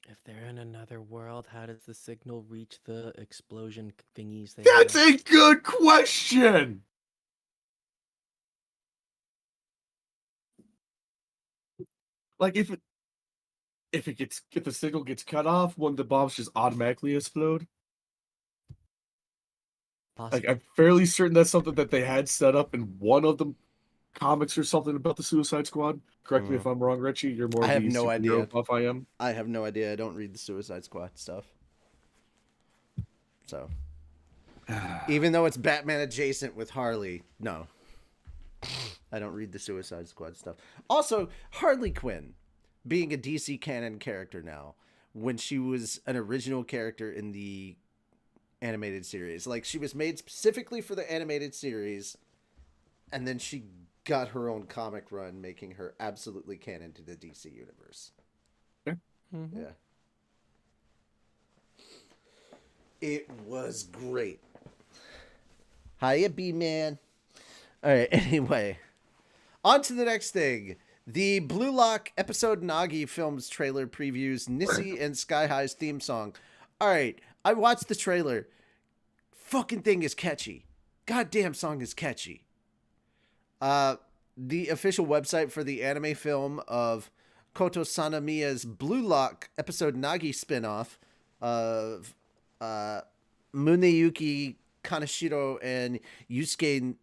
S2: If they're in another world, how does the signal reach the explosion thingies?
S3: That's a good question! Like, if the signal gets cut off, when the bombs just automatically explode? Like, I'm fairly certain that's something that they had set up in one of the comics or something about the Suicide Squad. Correct me if I'm wrong, Richie. You're more
S1: I have
S3: the
S1: no idea.
S3: superhero buff I am.
S1: I have no idea. I don't read the Suicide Squad stuff. So, even though it's Batman adjacent with Harley, no. I don't read the Suicide Squad stuff. Also, Harley Quinn, being a DC canon character now, when she was an original character in the animated series. Like, she was made specifically for the animated series, and then she got her own comic run, making her absolutely canon to the DC universe.
S3: Yeah.
S2: Mm-hmm.
S1: Yeah. It was great. Hiya, B-Man. All right, anyway. On to the next thing. The Blue Lock episode Nagi films trailer previews Nissi and Sky High's theme song. All right, I watched the trailer. Fucking thing is catchy. Goddamn song is catchy. The official website for the anime film of Koto Sanamiya's Blue Lock episode Nagi spinoff of Muneyuki Kaneshiro and Yusuke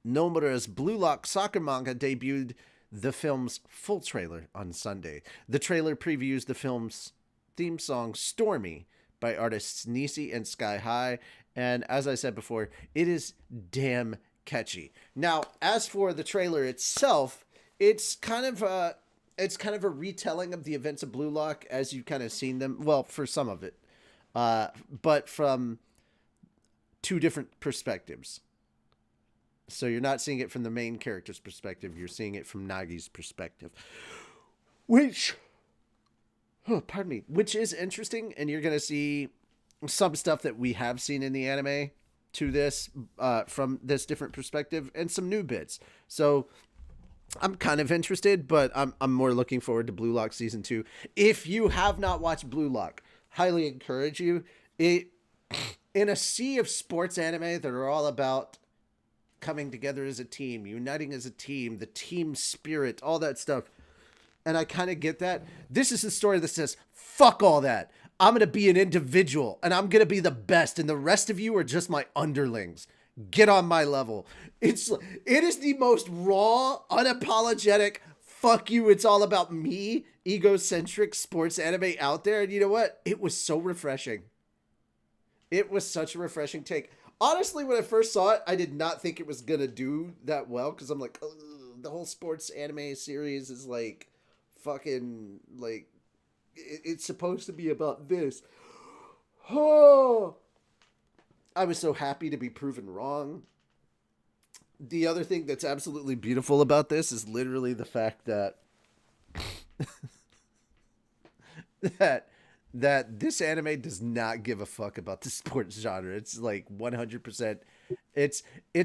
S1: Nomura's Blue Lock soccer manga debuted the film's full trailer on Sunday. The trailer previews the film's theme song Stormy by artists Nissi and Sky High, and as I said before, it is damn catchy. Now, as for the trailer itself, it's kind of a retelling of the events of Blue Lock as you've kind of seen them. Well, for some of it, but from two different perspectives. So you're not seeing it from the main character's perspective. You're seeing it from Nagi's perspective, which is interesting. And you're going to see some stuff that we have seen in the anime to this, from this different perspective, and some new bits. So I'm kind of interested, but I'm more looking forward to Blue Lock season 2. If you have not watched Blue Lock, highly encourage you. It in a sea of sports anime that are all about coming together as a team, uniting as a team, the team spirit, all that stuff. And I kind of get that. This is the story that says, fuck all that. I'm going to be an individual and I'm going to be the best. And the rest of you are just my underlings. Get on my level. It is the most raw, unapologetic, fuck you, it's all about me, egocentric sports anime out there. And you know what? It was so refreshing. It was such a refreshing take. Honestly, when I first saw it, I did not think it was going to do that well. Because I'm like, the whole sports anime series is like fucking like it's supposed to be about this. Oh, I was so happy to be proven wrong. The other thing that's absolutely beautiful about this is literally the fact that that this anime does not give a fuck about the sports genre. It's like 100%. It's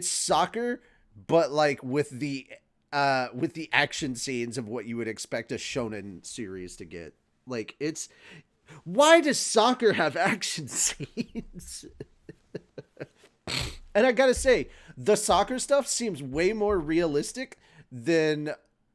S1: soccer, but like with the action scenes of what you would expect a shonen series to get. Like it's why does soccer have action scenes? And I gotta say, the soccer stuff seems way more realistic than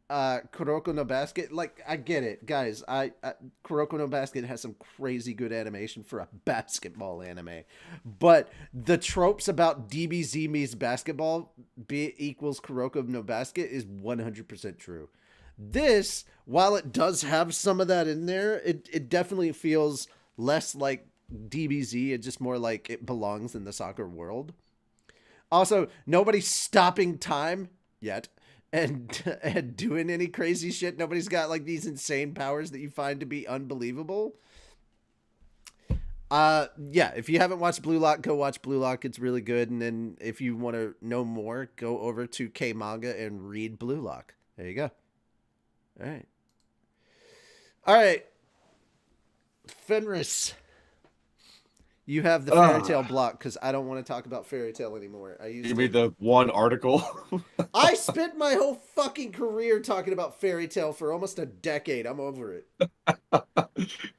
S1: Kuroko no Basket. Like, I get it, guys. Kuroko no Basket has some crazy good animation for a basketball anime, but the tropes about DBZ meets basketball equals Kuroko no Basket is 100% true. This, while it does have some of that in there, it definitely feels less like DBZ. It's just more like it belongs in the soccer world. Also, nobody's stopping time yet and doing any crazy shit. Nobody's got like these insane powers that you find to be unbelievable. Yeah, if you haven't watched Blue Lock, go watch Blue Lock. It's really good. And then if you want to know more, go over to K Manga and read Blue Lock. There you go. All right. All right. Fenris. You have the fairy tale block because I don't want to talk about fairy tale anymore.
S3: You made the one article.
S1: I spent my whole fucking career talking about fairy tale for almost a decade. I'm over it.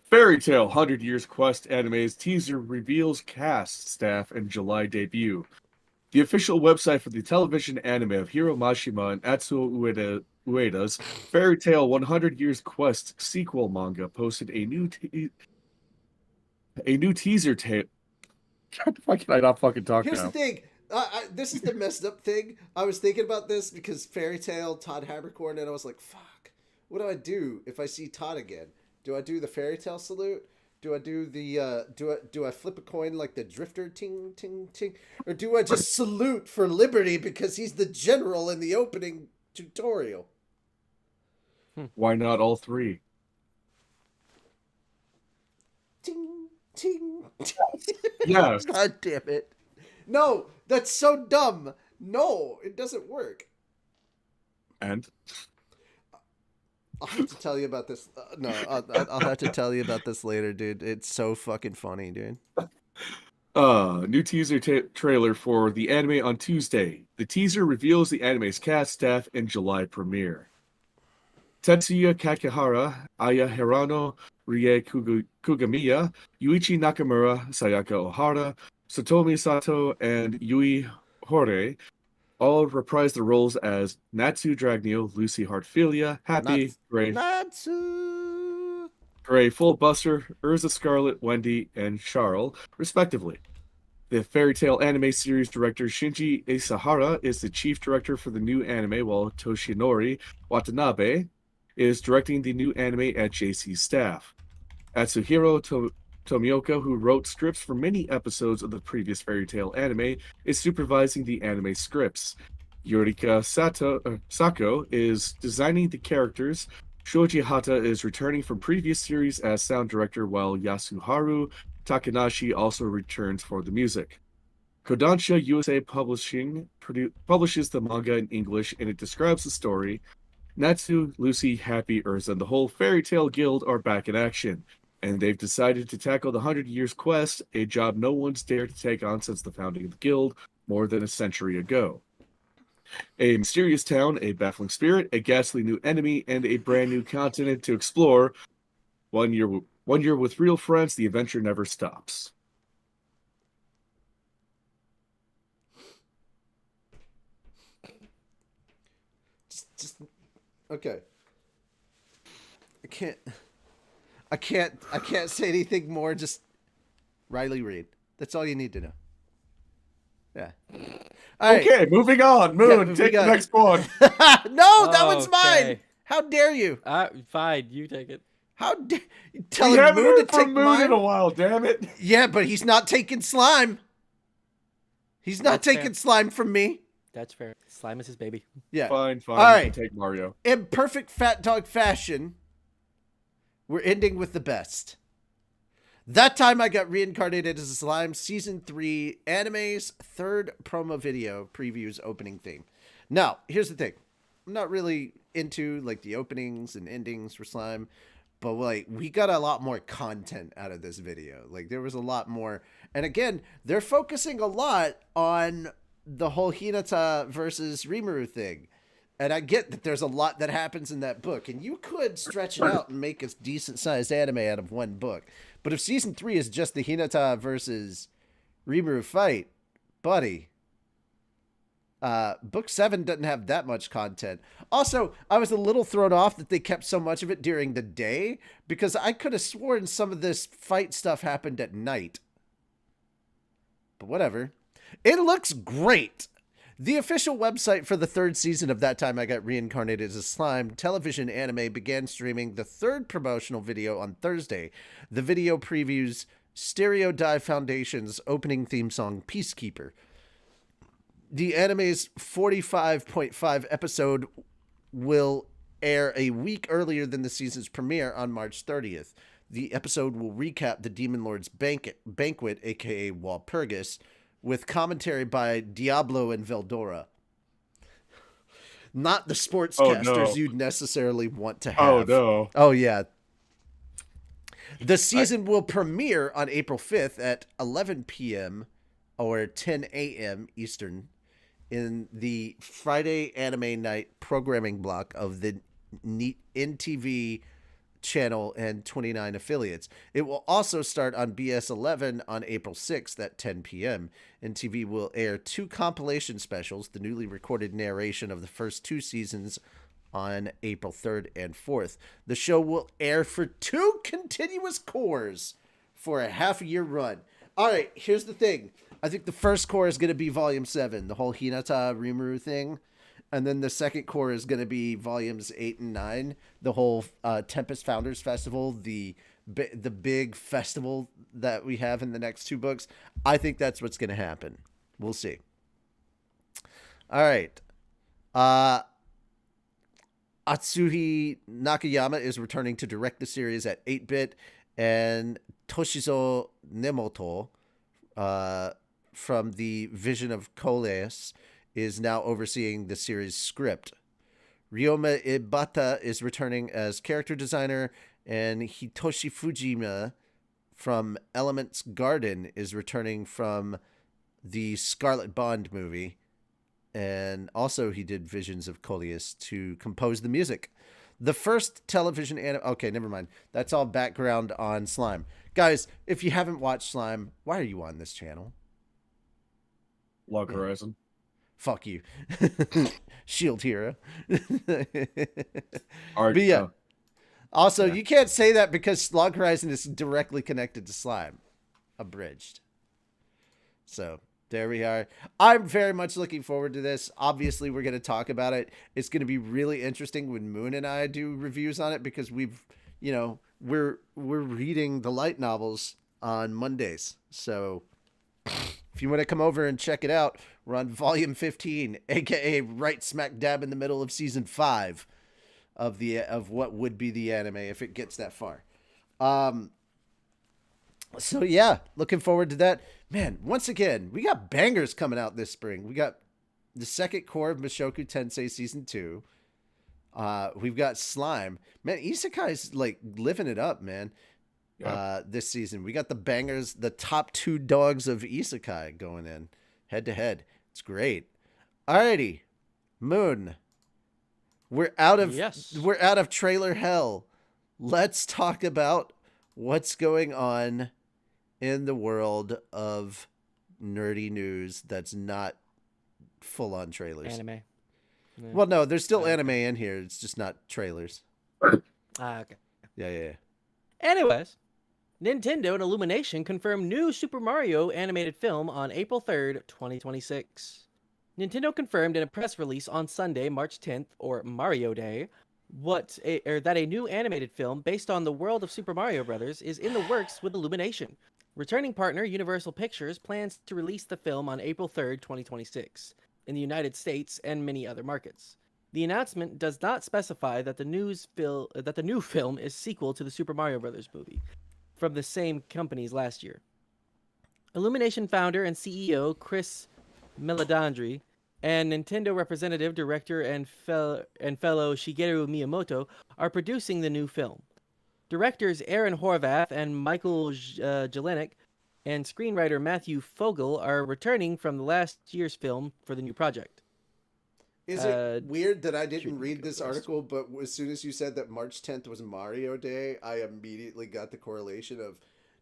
S3: Fairy Tale 100 Years Quest anime's teaser reveals cast, staff, and July debut. The official website for the television anime of Hiro Mashima and Atsuo Ueda's Fairy Tale 100 Years Quest sequel manga posted a new teaser tape. Why can I not fucking talk
S1: Here's
S3: now?
S1: the thing. This is the messed up thing. I was thinking about this because Fairy Tale, Todd Habercorn, and I was like, fuck, what do I do if I see Todd again? Do I do the Fairy Tale salute? Do I do the, do I flip a coin like the Drifter ting, ting, ting? Or do I just salute for Liberty because he's the general in the opening tutorial?
S3: Why not all three?
S1: Ting, ting, ting.
S3: Yes.
S1: God damn it. No, that's so dumb. No, it doesn't work.
S3: And?
S1: I'll have to tell you about this. No, I'll have to tell you about this later, dude. It's so fucking funny, dude.
S3: New teaser trailer for the anime on Tuesday. The teaser reveals the anime's cast, staff, and July premiere. Tetsuya Kakihara, Aya Hirano, Rie Kugamiya, Yuichi Nakamura, Sayaka Ohara, Satomi Sato, and Yui Hore all reprise the roles as Natsu Dragneo, Lucy Heartfilia, Happy, Gray,
S1: Natsu.
S3: Gray Fullbuster, Urza Scarlet, Wendy, and Charles, respectively. The Fairy Tale anime series director Shinji Isahara is the chief director for the new anime, while Toshinori Watanabe is directing the new anime at JC's staff. Atsuhiro Tomioka, who wrote scripts for many episodes of the previous Fairy Tale anime, is supervising the anime scripts. Yorika Sako is designing the characters. Shoji Hata is returning from previous series as sound director, while Yasuharu Takanashi also returns for the music. Kodansha USA Publishing publishes the manga in English, and it describes the story. Natsu, Lucy, Happy, Urza, and the whole Fairy Tale Guild are back in action, and they've decided to tackle the 100 Years Quest, a job no one's dared to take on since the founding of the Guild more than a century ago. A mysterious town, a baffling spirit, a ghastly new enemy, and a brand new continent to explore. 1 year with real friends, the adventure never stops.
S1: Just okay. I can't say anything more. Just Riley Reid. That's all you need to know. Yeah. All right.
S3: Okay, moving on. Moon,
S1: moving
S3: take the
S1: on.
S3: next one.
S1: No, that one's mine.
S2: Okay.
S1: How dare you?
S2: Fine, you take it.
S1: How dare you
S3: We
S1: telling
S3: haven't
S1: Moon to
S3: heard from
S1: take
S3: Moon
S1: mine?
S3: in a while, damn it.
S1: Yeah, but he's not taking slime. He's not
S2: That's
S1: taking
S2: fair.
S1: slime from me.
S2: That's fair. Slime is his baby.
S1: Yeah.
S3: Fine,
S1: All
S3: you
S1: right.
S3: can take Mario.
S1: In perfect fat dog fashion, we're ending with the best. That time I got reincarnated as a slime. Season 3 anime's third promo video previews opening theme. Now, here's the thing. I'm not really into like the openings and endings for slime, but like we got a lot more content out of this video. Like there was a lot more. And again, they're focusing a lot on the whole Hinata versus Rimuru thing. And I get that there's a lot that happens in that book, and you could stretch it out and make a decent sized anime out of one book. But if season 3 is just the Hinata versus Rimuru fight, buddy, book 7 doesn't have that much content. Also, I was a little thrown off that they kept so much of it during the day, because I could have sworn some of this fight stuff happened at night. But whatever. It looks great. The official website for the third season of That Time I Got Reincarnated as a Slime television anime began streaming the third promotional video on Thursday. The video previews Stereo Dive Foundation's opening theme song, Peacekeeper. The anime's 45.5 episode will air a week earlier than the season's premiere on March 30th. The episode will recap the Demon Lord's banquet, aka Walpurgis, with commentary by Diablo and Veldora. Not the sportscasters you'd necessarily want to have.
S3: Oh, no.
S1: Oh, yeah. The season will premiere on April 5th at 11 p.m. or 10 a.m. Eastern in the Friday Anime Night programming block of the NTV channel and 29 affiliates. It will also start on BS11 on April 6th at 10 p.m. NTV will air 2 compilation specials, the newly recorded narration of the first 2 seasons on April 3rd and 4th. The show will air for 2 continuous cores for a half-year run. All right, here's the thing. I think the first core is going to be Volume 7, the whole Hinata Rimuru thing. And then the second core is going to be volumes 8 and 9, the whole Tempest Founders Festival, the big festival that we have in the next 2 books. I think that's what's going to happen. We'll see. All right. Atsuhi Nakayama is returning to direct the series at 8-bit, and Toshizo Nemoto from the Vision of Coleus is now overseeing the series script. Ryoma Ibata is returning as character designer, and Hitoshi Fujima from Elements Garden is returning from the Scarlet Bond movie. And also he did Visions of Coleus to compose the music. The first television okay, never mind. That's all background on Slime. Guys, if you haven't watched Slime, why are you on this channel?
S3: Log Horizon.
S1: Fuck you. Shield hero.
S3: But
S1: yeah. Also, you can't say that because Log Horizon is directly connected to Slime. Abridged. So, there we are. I'm very much looking forward to this. Obviously, we're going to talk about it. It's going to be really interesting when Moon and I do reviews on it because we're reading the light novels on Mondays. So, if you want to come over and check it out, we're on volume 15, aka right smack dab in the middle of season 5 of what would be the anime if it gets that far. So yeah, looking forward to that. Man, once again, we got bangers coming out this spring. We got the second core of Mushoku Tensei season 2. We've got Slime. Man, Isekai's like living it up, man. Yeah. This season. We got the bangers, the top 2 dogs of Isekai going in head to head. It's great. Alrighty. Moon, we're out of
S2: Yes.
S1: we're out of trailer hell. Let's talk about what's going on in the world of nerdy news that's not full on trailers.
S2: Anime. Yeah.
S1: Well, no, there's still
S2: Okay.
S1: anime in here. It's just not trailers.
S2: Okay.
S1: Yeah.
S2: Anyways, Nintendo and Illumination confirmed new Super Mario animated film on April 3rd, 2026. Nintendo confirmed in a press release on Sunday, March 10th, or Mario Day, that a new animated film based on the world of Super Mario Bros. Is in the works with Illumination. Returning partner Universal Pictures plans to release the film on April 3rd, 2026, in the United States and many other markets. The announcement does not specify that the new film is sequel to the Super Mario Bros. Movie from the same companies last year. Illumination founder and CEO Chris Meledandri and Nintendo representative, director, and fellow Shigeru Miyamoto are producing the new film. Directors Aaron Horvath and Michael Jelenic and screenwriter Matthew Fogel are returning from the last year's film for the new project.
S1: Is it weird that I didn't
S2: shouldn't
S1: read
S2: go
S1: this
S2: first.
S1: article, but as soon as you said that March 10th was Mario Day, I immediately got the correlation of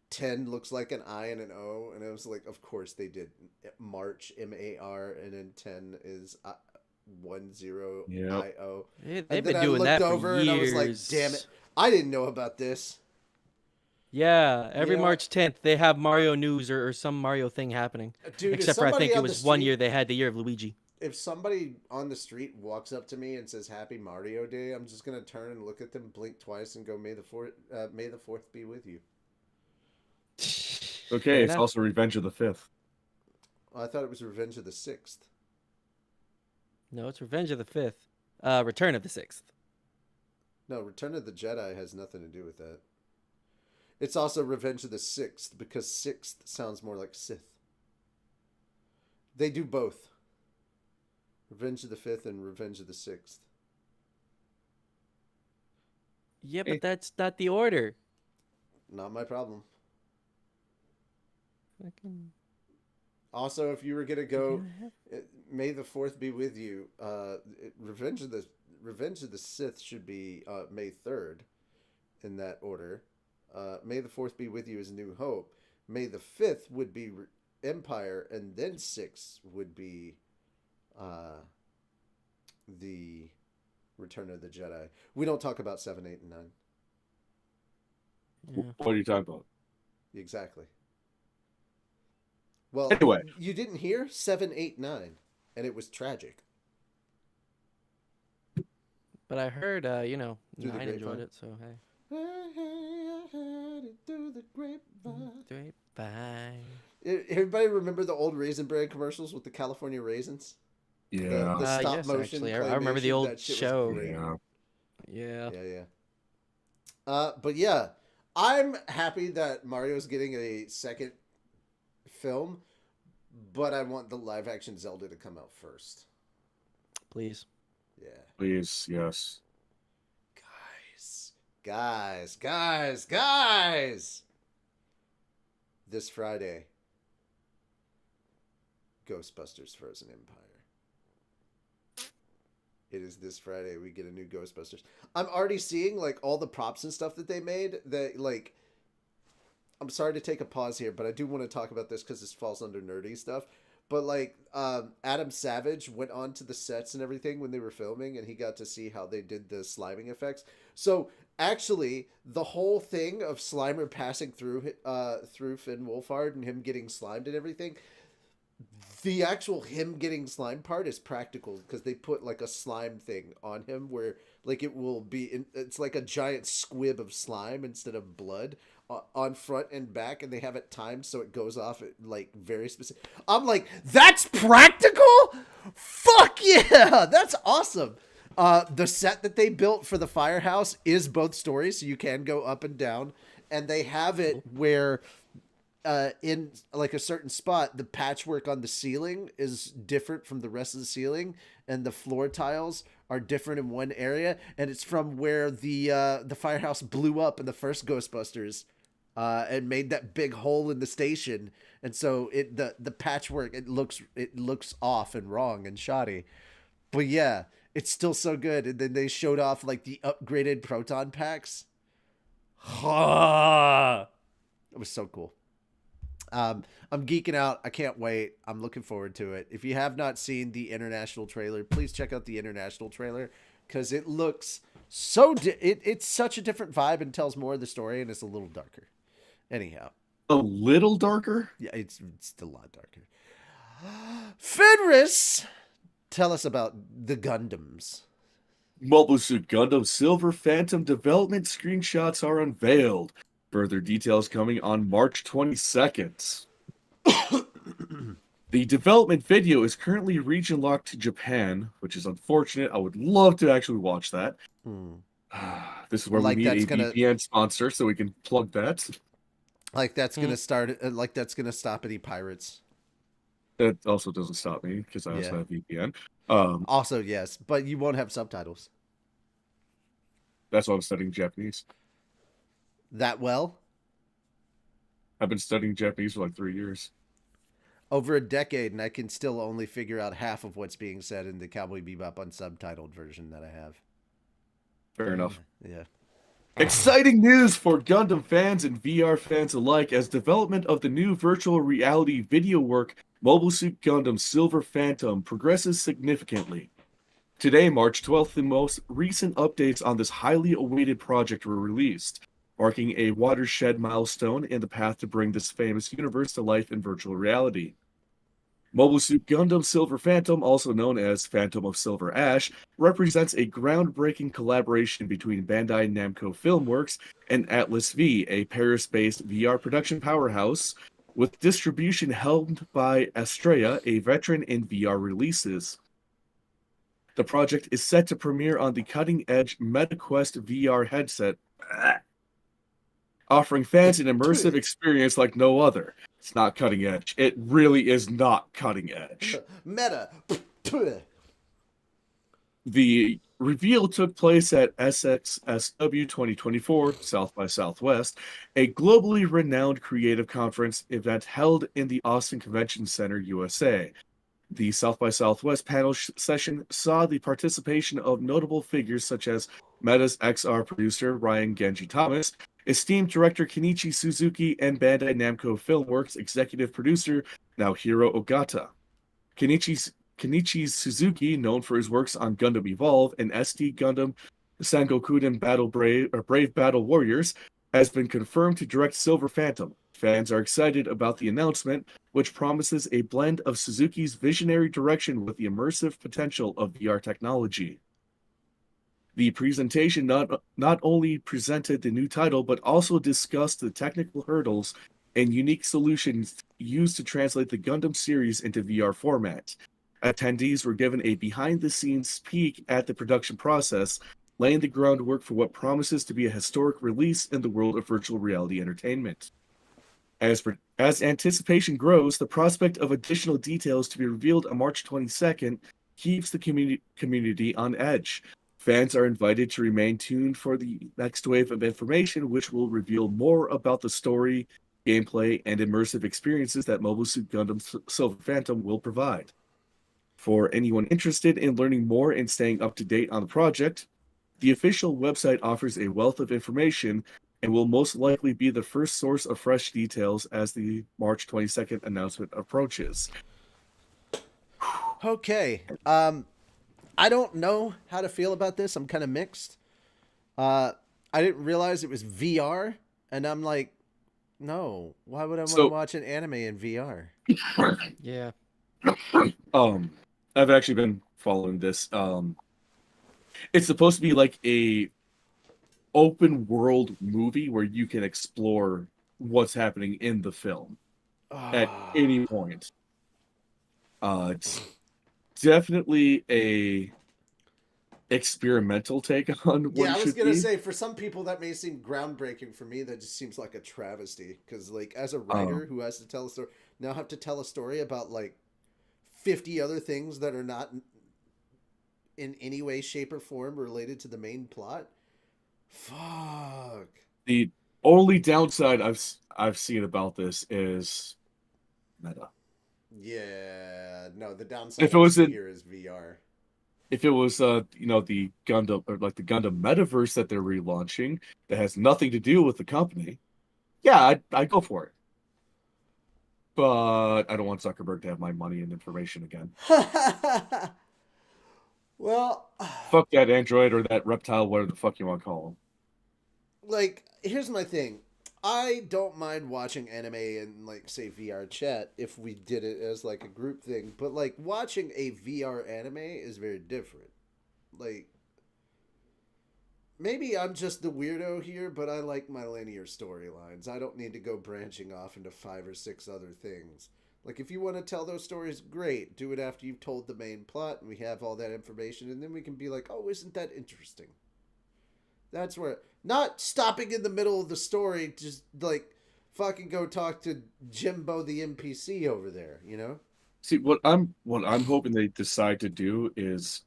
S1: 10 looks like an I and an O, and I was like, of course they did March, M-A-R, and then 10 is 10
S3: Yep.
S1: I-O.
S2: They've
S1: And
S2: been
S1: then
S2: doing
S1: I
S2: that
S1: looked
S2: for
S1: over
S2: years.
S1: and I was like, damn it, I didn't know about this.
S2: Yeah, every
S1: You know-
S2: March 10th they have Mario news or some Mario thing happening.
S1: Dude, if
S2: Except for I
S1: somebody
S2: think it
S1: on the
S2: was one
S1: street-
S2: year they had the year of Luigi.
S1: If somebody on the street walks up to me and says Happy Mario Day, I'm just gonna turn and look at them, blink twice, and go, May the 4th be with you.
S3: Okay,
S2: Fair
S3: it's
S2: enough.
S3: also Revenge of the Fifth.
S1: I thought it was Revenge of the 6th.
S2: No, it's Revenge of the 5th. Return of the 6th.
S1: No, Return of the Jedi has nothing to do with that. It's also Revenge of the 6th because 6th sounds more like Sith. They do both. Revenge of the 5th and Revenge of the 6th.
S2: Yeah,
S3: Hey.
S2: but that's not the order.
S1: Not my problem.
S2: Fucking-
S1: Also, if you were gonna go, May the 4th be with you. Revenge of the Sith should be May 3rd, in that order. May the 4th be with you is New Hope. May the 5th would be Empire, and then 6 would be the Return of the Jedi. We don't talk about 7, 8, and 9.
S2: Yeah.
S3: What are you talking about?
S1: Exactly. Well,
S3: Anyway.
S1: you didn't hear 7, 8, 9, and it was tragic.
S2: But I heard,
S1: Through the
S2: 9 enjoyed
S1: grapevine?
S2: it, so hey.
S1: I heard it through the grapevine.
S2: Grapevine.
S1: Everybody remember the old Raisin Bran commercials with the California raisins?
S3: Yeah.
S1: The stop
S2: Yes,
S1: motion.
S2: actually. I remember the
S1: claymation,
S2: old
S1: that shit was
S2: show.
S1: great.
S3: Yeah.
S2: Yeah.
S1: Yeah. But yeah, I'm happy that Mario's getting a second film, but I want the live action Zelda to come out first.
S2: Please.
S1: Yeah.
S3: Please, yes.
S1: Guys. This Friday, Ghostbusters Frozen Empire. It is this Friday. We get a new Ghostbusters. I'm already seeing like all the props and stuff that they made. That like, I'm sorry to take a pause here, but I do want to talk about this because this falls under nerdy stuff. But like, Adam Savage went on to the sets and everything when they were filming, and he got to see how they did the sliming effects. So actually, the whole thing of Slimer passing through Finn Wolfhard and him getting slimed and everything, the actual him getting slime part is practical because they put like a slime thing on him where like it will be it's like a giant squib of slime instead of blood on front and back, and they have it timed so it goes off at like very specific. I'm like, that's practical? Fuck yeah, that's awesome. The set that they built for the firehouse is both stories, so you can go up and down, and they have it where in like a certain spot, the patchwork on the ceiling is different from the rest of the ceiling, and the floor tiles are different in one area, and it's from where the firehouse blew up in the first Ghostbusters, and made that big hole in the station, and so the patchwork it looks off and wrong and shoddy. But yeah, it's still so good. And then they showed off like the upgraded proton packs. It was so cool. I'm geeking out. I can't wait. I'm looking forward to it. If you have not seen the international trailer, please check out the international trailer because it looks so. It's such a different vibe and tells more of the story, and it's a little darker. Anyhow,
S3: A little darker?
S1: yeah, it's a lot darker. Fenris, tell us about the Gundams.
S3: Mobile Suit Gundam Silver Phantom development screenshots are unveiled. Further details coming on March 22nd. The development video is currently region locked to Japan, which is unfortunate. I would love to actually watch that. This is where
S1: Like
S3: we need
S1: that's
S3: a
S1: gonna-
S3: VPN sponsor so we can plug that.
S1: Like that's gonna start. Like that's gonna stop any pirates.
S3: That also doesn't stop me because I also
S1: Yeah.
S3: have VPN.
S1: Also, yes, but you won't have subtitles.
S3: That's why I'm studying Japanese.
S1: That well?
S3: I've been studying Japanese for like 3 years.
S1: Over a decade, and I can still only figure out half of what's being said in the Cowboy Bebop unsubtitled version that I have.
S3: Fair enough.
S1: Yeah.
S3: Exciting news for Gundam fans and VR fans alike as development of the new virtual reality video work Mobile Suit Gundam Silver Phantom progresses significantly. Today, March 12th, the most recent updates on this highly awaited project were released, marking a watershed milestone in the path to bring this famous universe to life in virtual reality. Mobile Suit Gundam Silver Phantom, also known as Phantom of Silver Ash, represents a groundbreaking collaboration between Bandai Namco Filmworks and Atlas V, a Paris-based VR production powerhouse, with distribution helmed by Estrella, a veteran in VR releases. The project is set to premiere on the cutting-edge MetaQuest VR headset, offering fans an immersive experience like no other. It's not cutting edge. It really is not cutting edge.
S1: Meta.
S3: The reveal took place at SXSW 2024, South by Southwest, a globally renowned creative conference event held in the Austin Convention Center, USA. The South by Southwest panel session saw the participation of notable figures such as Meta's XR producer Ryan Genji Thomas, esteemed director Kenichi Suzuki, and Bandai Namco Filmworks executive producer Naohiro Ogata. Kenichi Suzuki, known for his works on Gundam Evolve and SD Gundam Sangokuden Brave Battle Warriors, has been confirmed to direct Silver Phantom. Fans are excited about the announcement, which promises a blend of Suzuki's visionary direction with the immersive potential of VR technology. The presentation not only presented the new title, but also discussed the technical hurdles and unique solutions used to translate the Gundam series into VR format. Attendees were given a behind-the-scenes peek at the production process, laying the groundwork for what promises to be a historic release in the world of virtual reality entertainment. As anticipation grows, the prospect of additional details to be revealed on March 22nd keeps the community on edge. Fans are invited to remain tuned for the next wave of information, which will reveal more about the story, gameplay, and immersive experiences that Mobile Suit Gundam Silver Phantom will provide. For anyone interested in learning more and staying up to date on the project, the official website offers a wealth of information and will most likely be the first source of fresh details as the March 22nd announcement approaches.
S1: Okay. I don't know how to feel about this. I'm kind of mixed. I didn't realize it was VR, and I'm like, no. Why would I want to watch an anime in VR?
S2: Yeah.
S3: I've actually been following this. It's supposed to be like a open world movie where you can explore what's happening in the film at any point. It's definitely a experimental take on what
S1: Yeah,
S3: it
S1: I was
S3: should
S1: gonna
S3: be.
S1: say, for some people that may seem groundbreaking. For me, that just seems like a travesty. Because, like, as a writer who has to tell a story, now have to tell a story about like 50 other things that are not in any way, shape, or form related to the main plot. Fuck.
S3: The only downside I've seen about this is meta.
S1: Yeah, no. The downside
S3: If it
S1: I
S3: was
S1: see
S3: in
S1: here is VR.
S3: if it was the Gundam or like the Gundam Metaverse that they're relaunching that has nothing to do with the company, yeah, I'd go for it. But I don't want Zuckerberg to have my money and information again.
S1: Well,
S3: Fuck that android or that reptile, whatever the fuck you want to call him.
S1: like, here's my thing. I don't mind watching anime in, like, say, VR chat if we did it as, like, a group thing. But, like, watching a VR anime is very different. Like, maybe I'm just the weirdo here, but I like my linear storylines. I don't need to go branching off into 5 or 6 other things. Like, if you want to tell those stories, great. Do it after you've told the main plot and we have all that information, and then we can be like, oh, isn't that interesting? That's where, not stopping in the middle of the story, just like fucking go talk to Jimbo the NPC over there, you know?
S3: See, what I'm hoping they decide to do is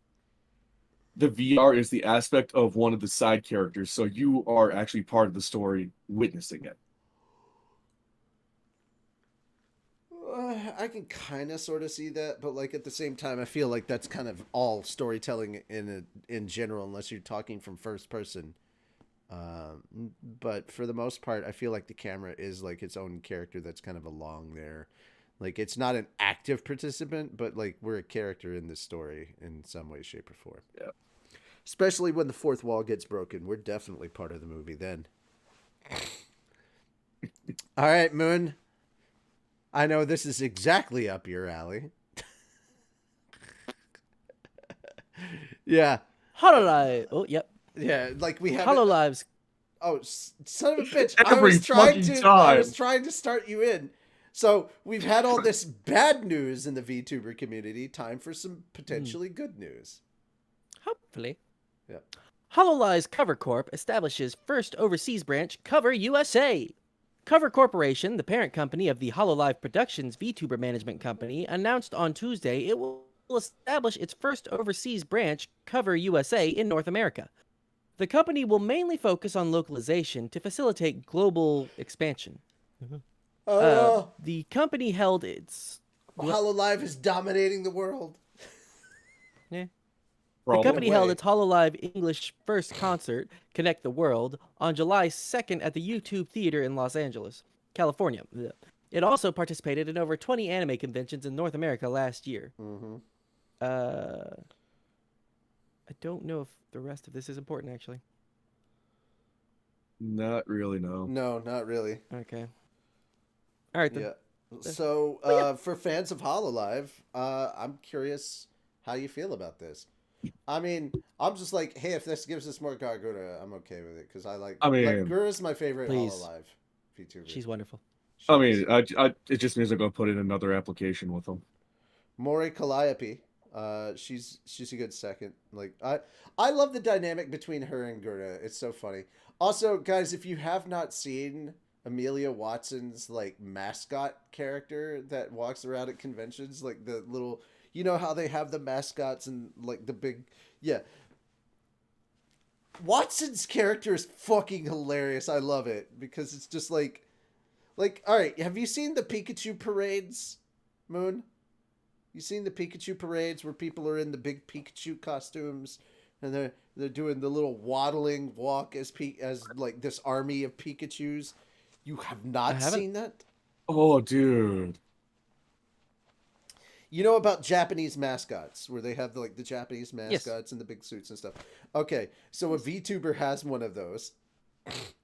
S3: the VR is the aspect of one of the side characters, so you are actually part of the story witnessing it.
S1: I can kind of sort of see that, but like at the same time, I feel like that's kind of all storytelling in general, unless you're talking from first person. But for the most part, I feel like the camera is like its own character that's kind of along there. Like it's not an active participant, but like we're a character in this story in some way, shape, or form.
S3: Yeah.
S1: Especially when the fourth wall gets broken, we're definitely part of the movie then. All right, Moon. I know this is exactly up your alley. Yeah.
S2: Hololive. Oh, yep.
S1: Yeah, like we have
S2: Hololive's.
S1: Oh, son of a bitch!
S3: Every fucking
S1: I was
S3: time.
S1: trying to start you in. So we've had all this bad news in the VTuber community. Time for some potentially good news.
S2: Hopefully.
S1: Yeah.
S2: Hololive's Cover Corp establishes first overseas branch, Cover USA. Cover Corporation, the parent company of the Hololive Productions VTuber management company, announced on Tuesday it will establish its first overseas branch, Cover USA, in North America. The company will mainly focus on localization to facilitate global expansion. The company held its...
S1: Hololive is dominating the world.
S2: The company held its Hololive English first concert, Connect the World, on July 2nd at the YouTube Theater in Los Angeles, California. It also participated in over 20 anime conventions in North America last year.
S1: Mm-hmm.
S2: I don't know if the rest of this is important, actually.
S3: Not really, no.
S1: No, not really.
S2: Okay. All right, then.
S1: Yeah. So, for fans of Hololive, I'm curious how you feel about this. I mean, I'm just like, hey, if this gives us more Gargura, I'm okay with it because Gura's my favorite Hololive VTuber.
S2: She's wonderful.
S3: It just means I'm gonna put in another application with them.
S1: Mori Calliope, she's a good second. Like I love the dynamic between her and Gura. It's so funny. Also, guys, if you have not seen Amelia Watson's like mascot character that walks around at conventions, like the little. You know how they have the mascots and like the big, yeah. Watson's character is fucking hilarious. I love it because it's just like, all right. Have you seen the Pikachu parades, Moon? You seen the Pikachu parades where people are in the big Pikachu costumes and they're doing the little waddling walk as like this army of Pikachus? You have not seen that?
S3: Oh, dude.
S1: You know about Japanese mascots where they have the Japanese mascots and the big suits and stuff. Okay, so a VTuber has one of those,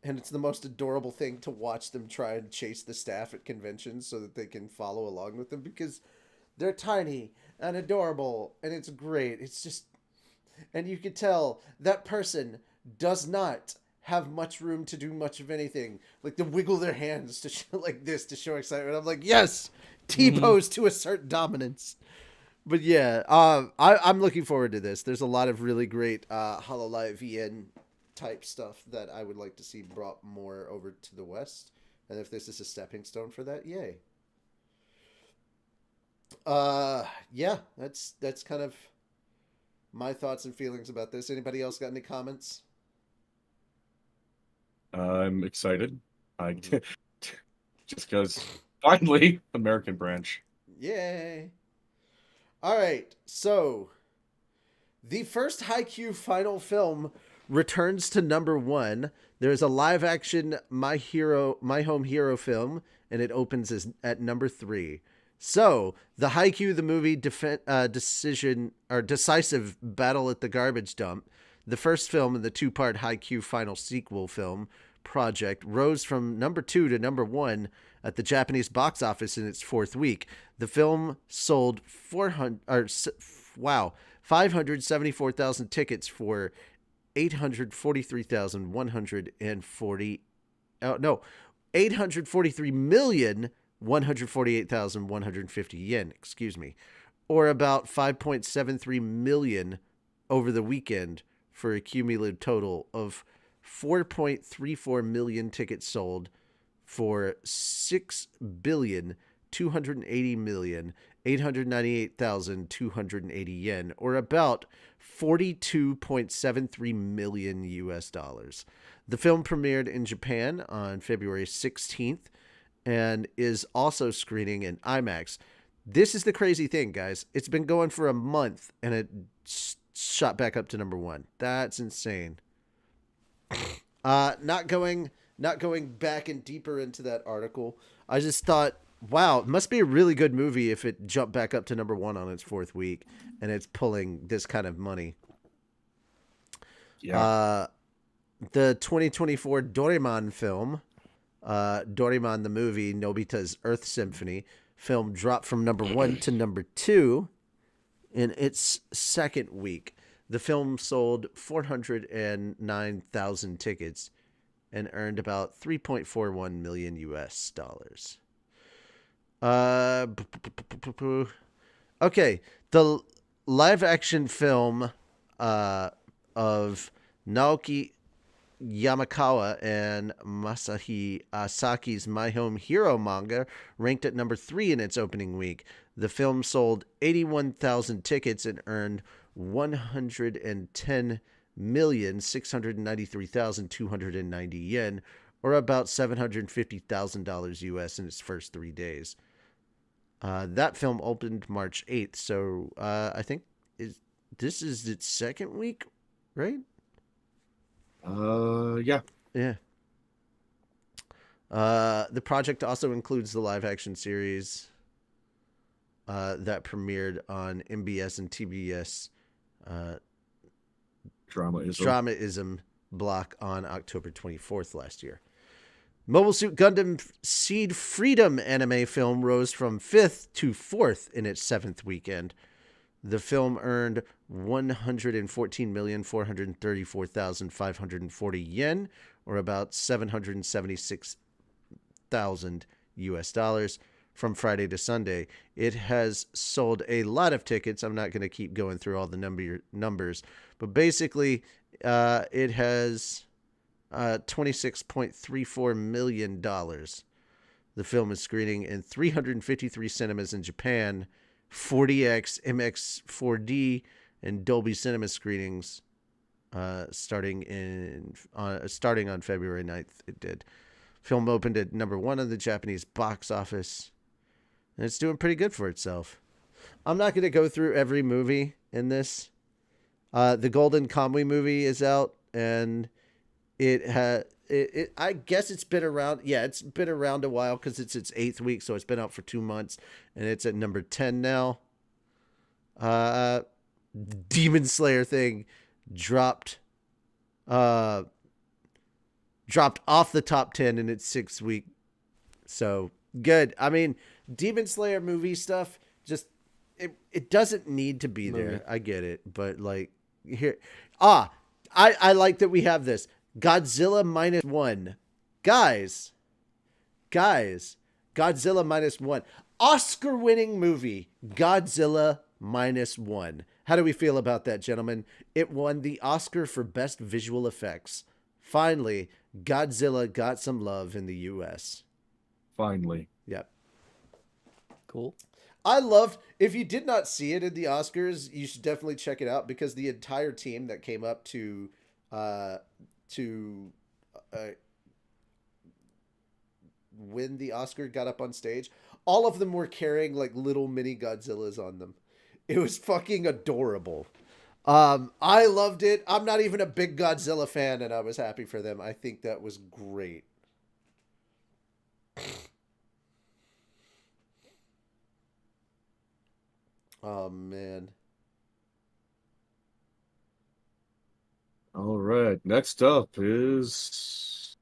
S1: and it's the most adorable thing to watch them try and chase the staff at conventions so that they can follow along with them because they're tiny and adorable, and it's great. It's just, and you can tell that person does not have much room to do much of anything. Like to wiggle their hands to show, like this to show excitement. I'm like, yes, T-pose to assert dominance. But yeah, I'm looking forward to this. There's a lot of really great Hololive VN type stuff that I would like to see brought more over to the West. And if this is a stepping stone for that, yay. Yeah, that's kind of my thoughts and feelings about this. Anybody else got any comments?
S3: I'm excited. Just because finally American branch.
S1: Yay! All right, so The first Haikyuu final film returns to number one. There's a live action My Home Hero film, and it opens at number 3. So the Haikyuu the movie decisive battle at the garbage dump, the first film in the 2-part Haikyuu final sequel film project, rose from number 2 to number 1 at the Japanese box office in its 4th week. The film sold 574,000 tickets for 843,148,150 yen, excuse me, or about 5.73 million over the weekend, for a cumulative total of 4.34 million tickets sold for 6,280,898,280 yen, or about 42.73 million US dollars. The film premiered in Japan on February 16th and is also screening in IMAX. This is the crazy thing, guys. It's been going for a month and it shot back up to number 1. That's insane. Not going back and deeper into that article. I just thought, wow, it must be a really good movie if it jumped back up to number 1 on its 4th week and it's pulling this kind of money.
S3: Yeah.
S1: The 2024 Doraemon film, Doraemon the movie, Nobita's Earth Symphony film, dropped from number 1 to number 2 in its 2nd week. The film sold 409,000 tickets and earned about 3.41 million US dollars. Okay, the live action film of Naoki Yamakawa and Masahi Asaki's My Home Hero manga ranked at number 3 in its opening week. The film sold 81,000 tickets and earned 110,693,290 yen, or about $750,000 US in its first 3 days. That film opened March 8th, so I think this is its 2nd week, right?
S3: Yeah.
S1: Yeah. The project also includes the live-action series that premiered on MBS and TBS Dramaism block on October 24th last year. Mobile Suit Gundam Seed Freedom anime film rose from 5th to 4th in its 7th weekend. The film earned 114,434,540 yen, or about 776,000 US dollars, from Friday to Sunday. It has sold a lot of tickets. I'm not going to keep going through all the numbers, but basically it has $26.34 million. The film is screening in 353 cinemas in Japan, 40X, MX4D, and Dolby Cinema screenings starting on February 9th. It did. Film opened at number 1 on the Japanese box office, and it's doing pretty good for itself. I'm not going to go through every movie in this. The Golden Kamuy movie is out, and I guess it's been around. Yeah, it's been around a while because it's its 8th week, so it's been out for 2 months, and it's at number 10 now. Demon Slayer thing dropped off the top 10 in its 6th week. So good. I mean, Demon Slayer movie stuff, just it doesn't need to be there. I get it, but like here, I like that we have this Godzilla -1, guys, Godzilla -1, Oscar-winning movie, Godzilla -1. How do we feel about that, gentlemen? It won the Oscar for Best Visual Effects. Finally, Godzilla got some love in the U.S.
S3: Finally.
S1: Yep.
S2: Cool.
S1: I loved, if you did not see it in the Oscars, you should definitely check it out, because the entire team that came up to win the Oscar got up on stage. All of them were carrying like little mini Godzillas on them. It was fucking adorable. I loved it. I'm not even a big Godzilla fan, and I was happy for them. I think that was great. Oh man.
S3: All right. Next up is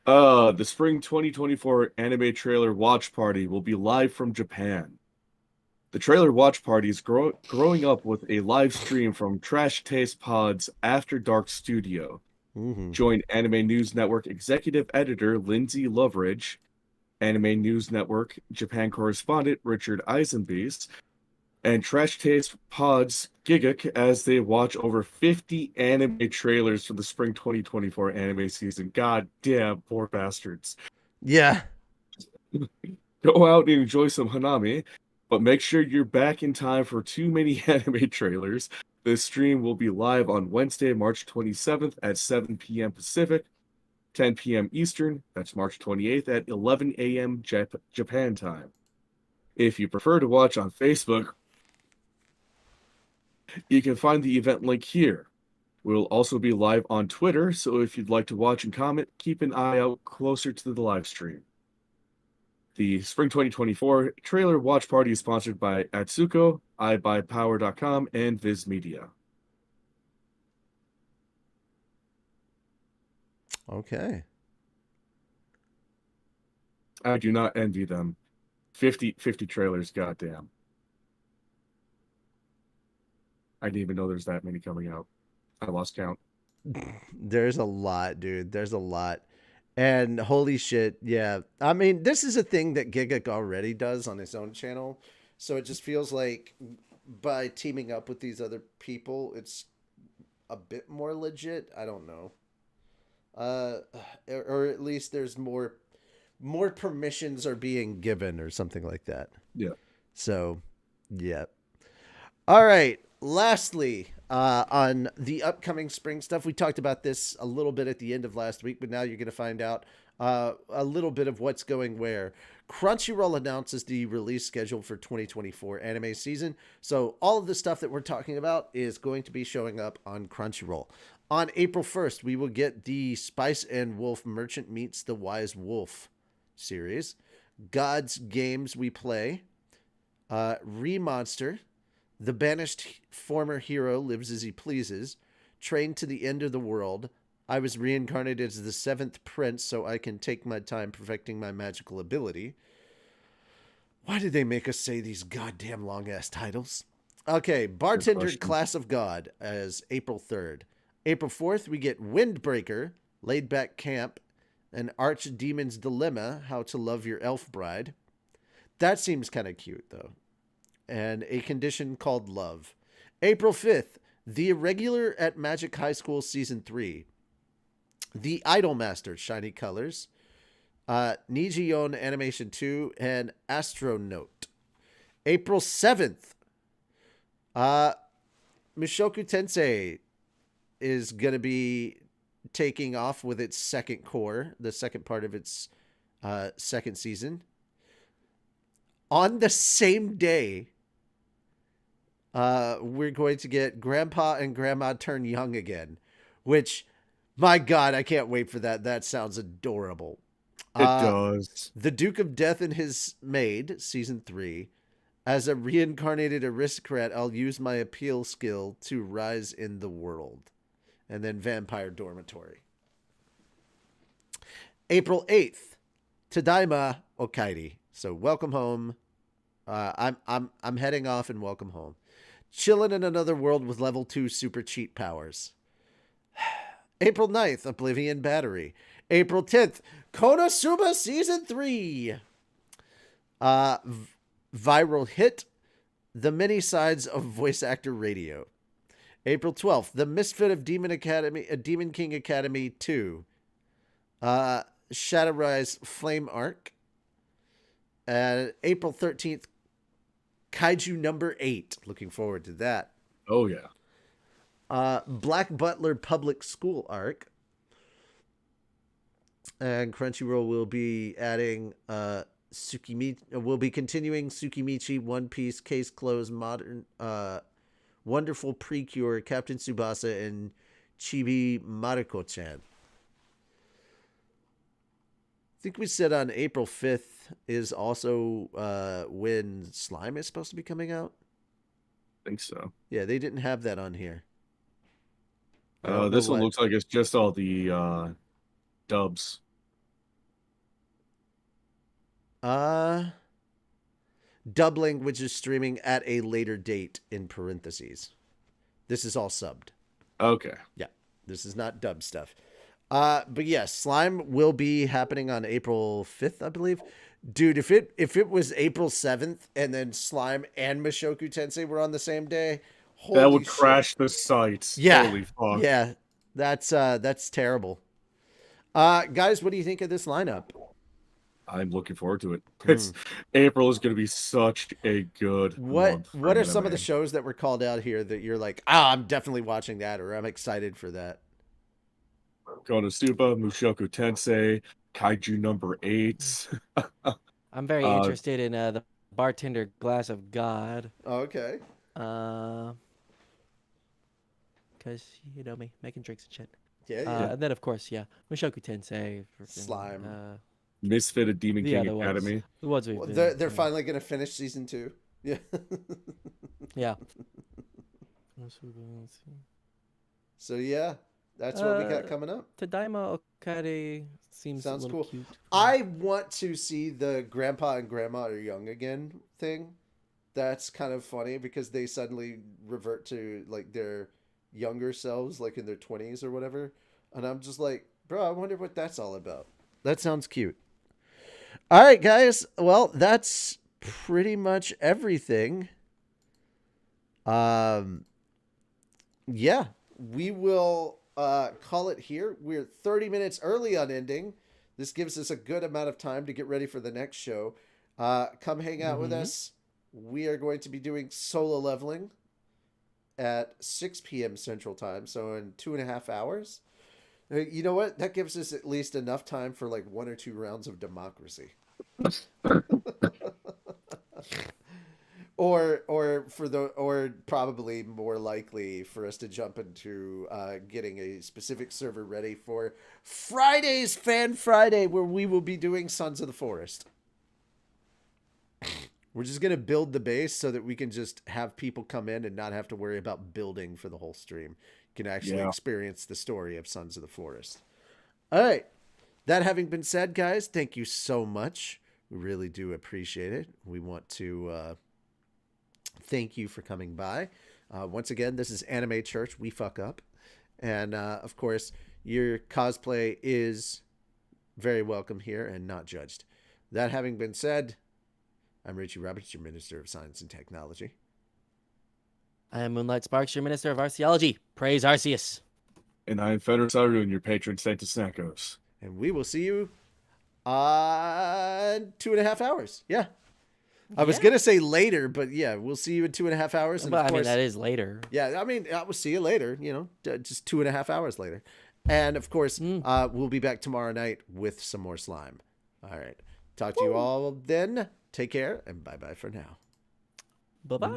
S3: the spring 2024 anime trailer watch party will be live from Japan. The trailer watch party is growing up with a live stream from Trash Taste Pod's After Dark studio.
S1: Mm-hmm.
S3: Join Anime News Network executive editor Lindsay Loveridge, Anime News Network Japan correspondent Richard Eisenbeast, and Trash Taste Pod's Gigak as they watch over 50 anime trailers for the spring 2024 anime season. God damn, poor bastards.
S1: Yeah.
S3: Go out and enjoy some Hanami, but make sure you're back in time for too many anime trailers. This stream will be live on Wednesday, March 27th at 7 p.m. Pacific, 10 p.m. Eastern. That's March 28th at 11 a.m. Japan time. If you prefer to watch on Facebook, you can find the event link here. We'll also be live on Twitter, so if you'd like to watch and comment, keep an eye out closer to the live stream. The Spring 2024 trailer watch party is sponsored by Atsuko, iBuyPower.com, and Viz Media.
S1: Okay.
S3: I do not envy them. 50 trailers, goddamn. I didn't even know there's that many coming out. I lost count.
S1: There's a lot, dude. There's a lot. And holy shit, yeah. I mean, this is a thing that Gigak already does on his own channel. So it just feels like by teaming up with these other people, it's a bit more legit. I don't know. Or at least there's more permissions are being given or something like that.
S3: Yeah.
S1: So, yeah. All right. Lastly, on the upcoming spring stuff, we talked about this a little bit at the end of last week, but now you're going to find out a little bit of what's going where. Crunchyroll announces the release schedule for 2024 anime season. So all of the stuff that we're talking about is going to be showing up on Crunchyroll. On April 1st, we will get the Spice and Wolf Merchant Meets the Wise Wolf series. God's Games We Play. Remonster. The banished former hero lives as he pleases. Trained to the end of the world. I was reincarnated as the seventh prince so I can take my time perfecting my magical ability. Why did they make us say these goddamn long-ass titles? Okay, Bartender Class of God as April 3rd. April 4th, we get Windbreaker, Laid Back Camp, and Archdemon's Dilemma, How to Love Your Elf Bride. That seems kind of cute, though. And A Condition Called Love. April 5th, The Irregular at Magic High School Season 3. The Idolmaster, Shiny Colors. Nijion Animation 2, and Astronaut. April 7th, Mushoku Tensei is going to be taking off with its second core, the second part of its second season. On the same day, we're going to get Grandpa and Grandma Turn Young Again, which, my God, I can't wait for that. That sounds adorable.
S3: It does.
S1: The Duke of Death and His Maid, Season 3. As a reincarnated aristocrat, I'll use my appeal skill to rise in the world. And then Vampire Dormitory. April 8th, Tadaima Okairi. So welcome home. I'm heading off and welcome home. Chilling in another world with level 2 super cheat powers. April 9th, Oblivion Battery. April 10th, Konosuba Season 3. Viral Hit, The Many Sides of Voice Actor Radio. April 12th, The Misfit of Demon King Academy 2. Shadowrise Flame Arc. April 13th, Kaiju number 8. Looking forward to that.
S3: Oh, yeah.
S1: Black Butler Public School Arc. And Crunchyroll will be adding Tsukimichi. Will be continuing Tsukimichi One Piece Case Closed Wonderful Precure, Captain Tsubasa, and Chibi Mariko-chan. I think we said on April 5th is also when Slime is supposed to be coming out.
S3: I think so.
S1: Yeah, they didn't have that on here. I don't know
S3: This one
S1: what.
S3: looks like it's just all the dubs.
S1: Dub language is streaming at a later date in parentheses. This is all subbed.
S3: Okay.
S1: Yeah, this is not dub stuff. But yes, Slime will be happening on April 5th, I believe. Dude, if it was April 7th and then Slime and Mushoku Tensei were on the same day, holy
S3: That would
S1: shit.
S3: crash the sites.
S1: Yeah.
S3: Holy fuck.
S1: Yeah. That's terrible. Guys, what do you think of this lineup?
S3: I'm looking forward to it. It's April is going to be such a good month.
S1: What are some of the shows that were called out here that you're like, I'm definitely watching that, or I'm excited for that?
S3: Konosuba, Mushoku Tensei, Kaiju number 8.
S2: I'm very interested in the Bartender Glass of God.
S1: Okay.
S2: Because you know me, making drinks and shit.
S1: Yeah.
S2: And then of course, Mushoku Tensei,
S1: Slime.
S3: Misfitted Demon King Academy.
S2: The ones we've
S1: they're finally gonna finish season 2. Yeah.
S2: Yeah.
S1: So yeah, that's what we got coming up.
S2: Tadaima Okade sounds a little
S1: cool.
S2: Cute.
S1: I want to see the grandpa and grandma are young again thing. That's kind of funny because they suddenly revert to like their younger selves, like in their 20s or whatever. And I'm just like, bro, I wonder what that's all about. That sounds cute. All right, guys. Well, that's pretty much everything. Yeah, we will call it here. We're 30 minutes early on ending. This gives us a good amount of time to get ready for the next show. Come hang out with us. We are going to be doing solo leveling at 6 p.m. Central Time, so in 2.5 hours. You know what? That gives us at least enough time for like 1 or 2 rounds of democracy. or probably more likely for us to jump into getting a specific server ready for Friday's Fan Friday, where we will be doing Sons of the Forest. We're just going to build the base so that we can just have people come in and not have to worry about building for the whole stream. You can actually experience the story of Sons of the Forest. All right. That having been said, guys, thank you so much. We really do appreciate it. We want to thank you for coming by. Once again, this is Anime Church. We fuck up. And, of course, your cosplay is very welcome here and not judged. That having been said, I'm Richie Roberts, your Minister of Science and Technology.
S2: I am Moonlight Sparks, your Minister of Arceology. Praise Arceus.
S3: And I am Fenrir Saru, your patron saint of Snackos.
S1: And we will see you on 2.5 hours. Yeah. I was going to say later, but yeah, we'll see you in 2.5 hours. And
S2: well,
S1: of course,
S2: that is later.
S1: Yeah, I mean, I will see you later, just 2.5 hours later. And of course, we'll be back tomorrow night with some more slime. All right. Talk to you all then. Take care and bye-bye for now.
S2: Bye-bye.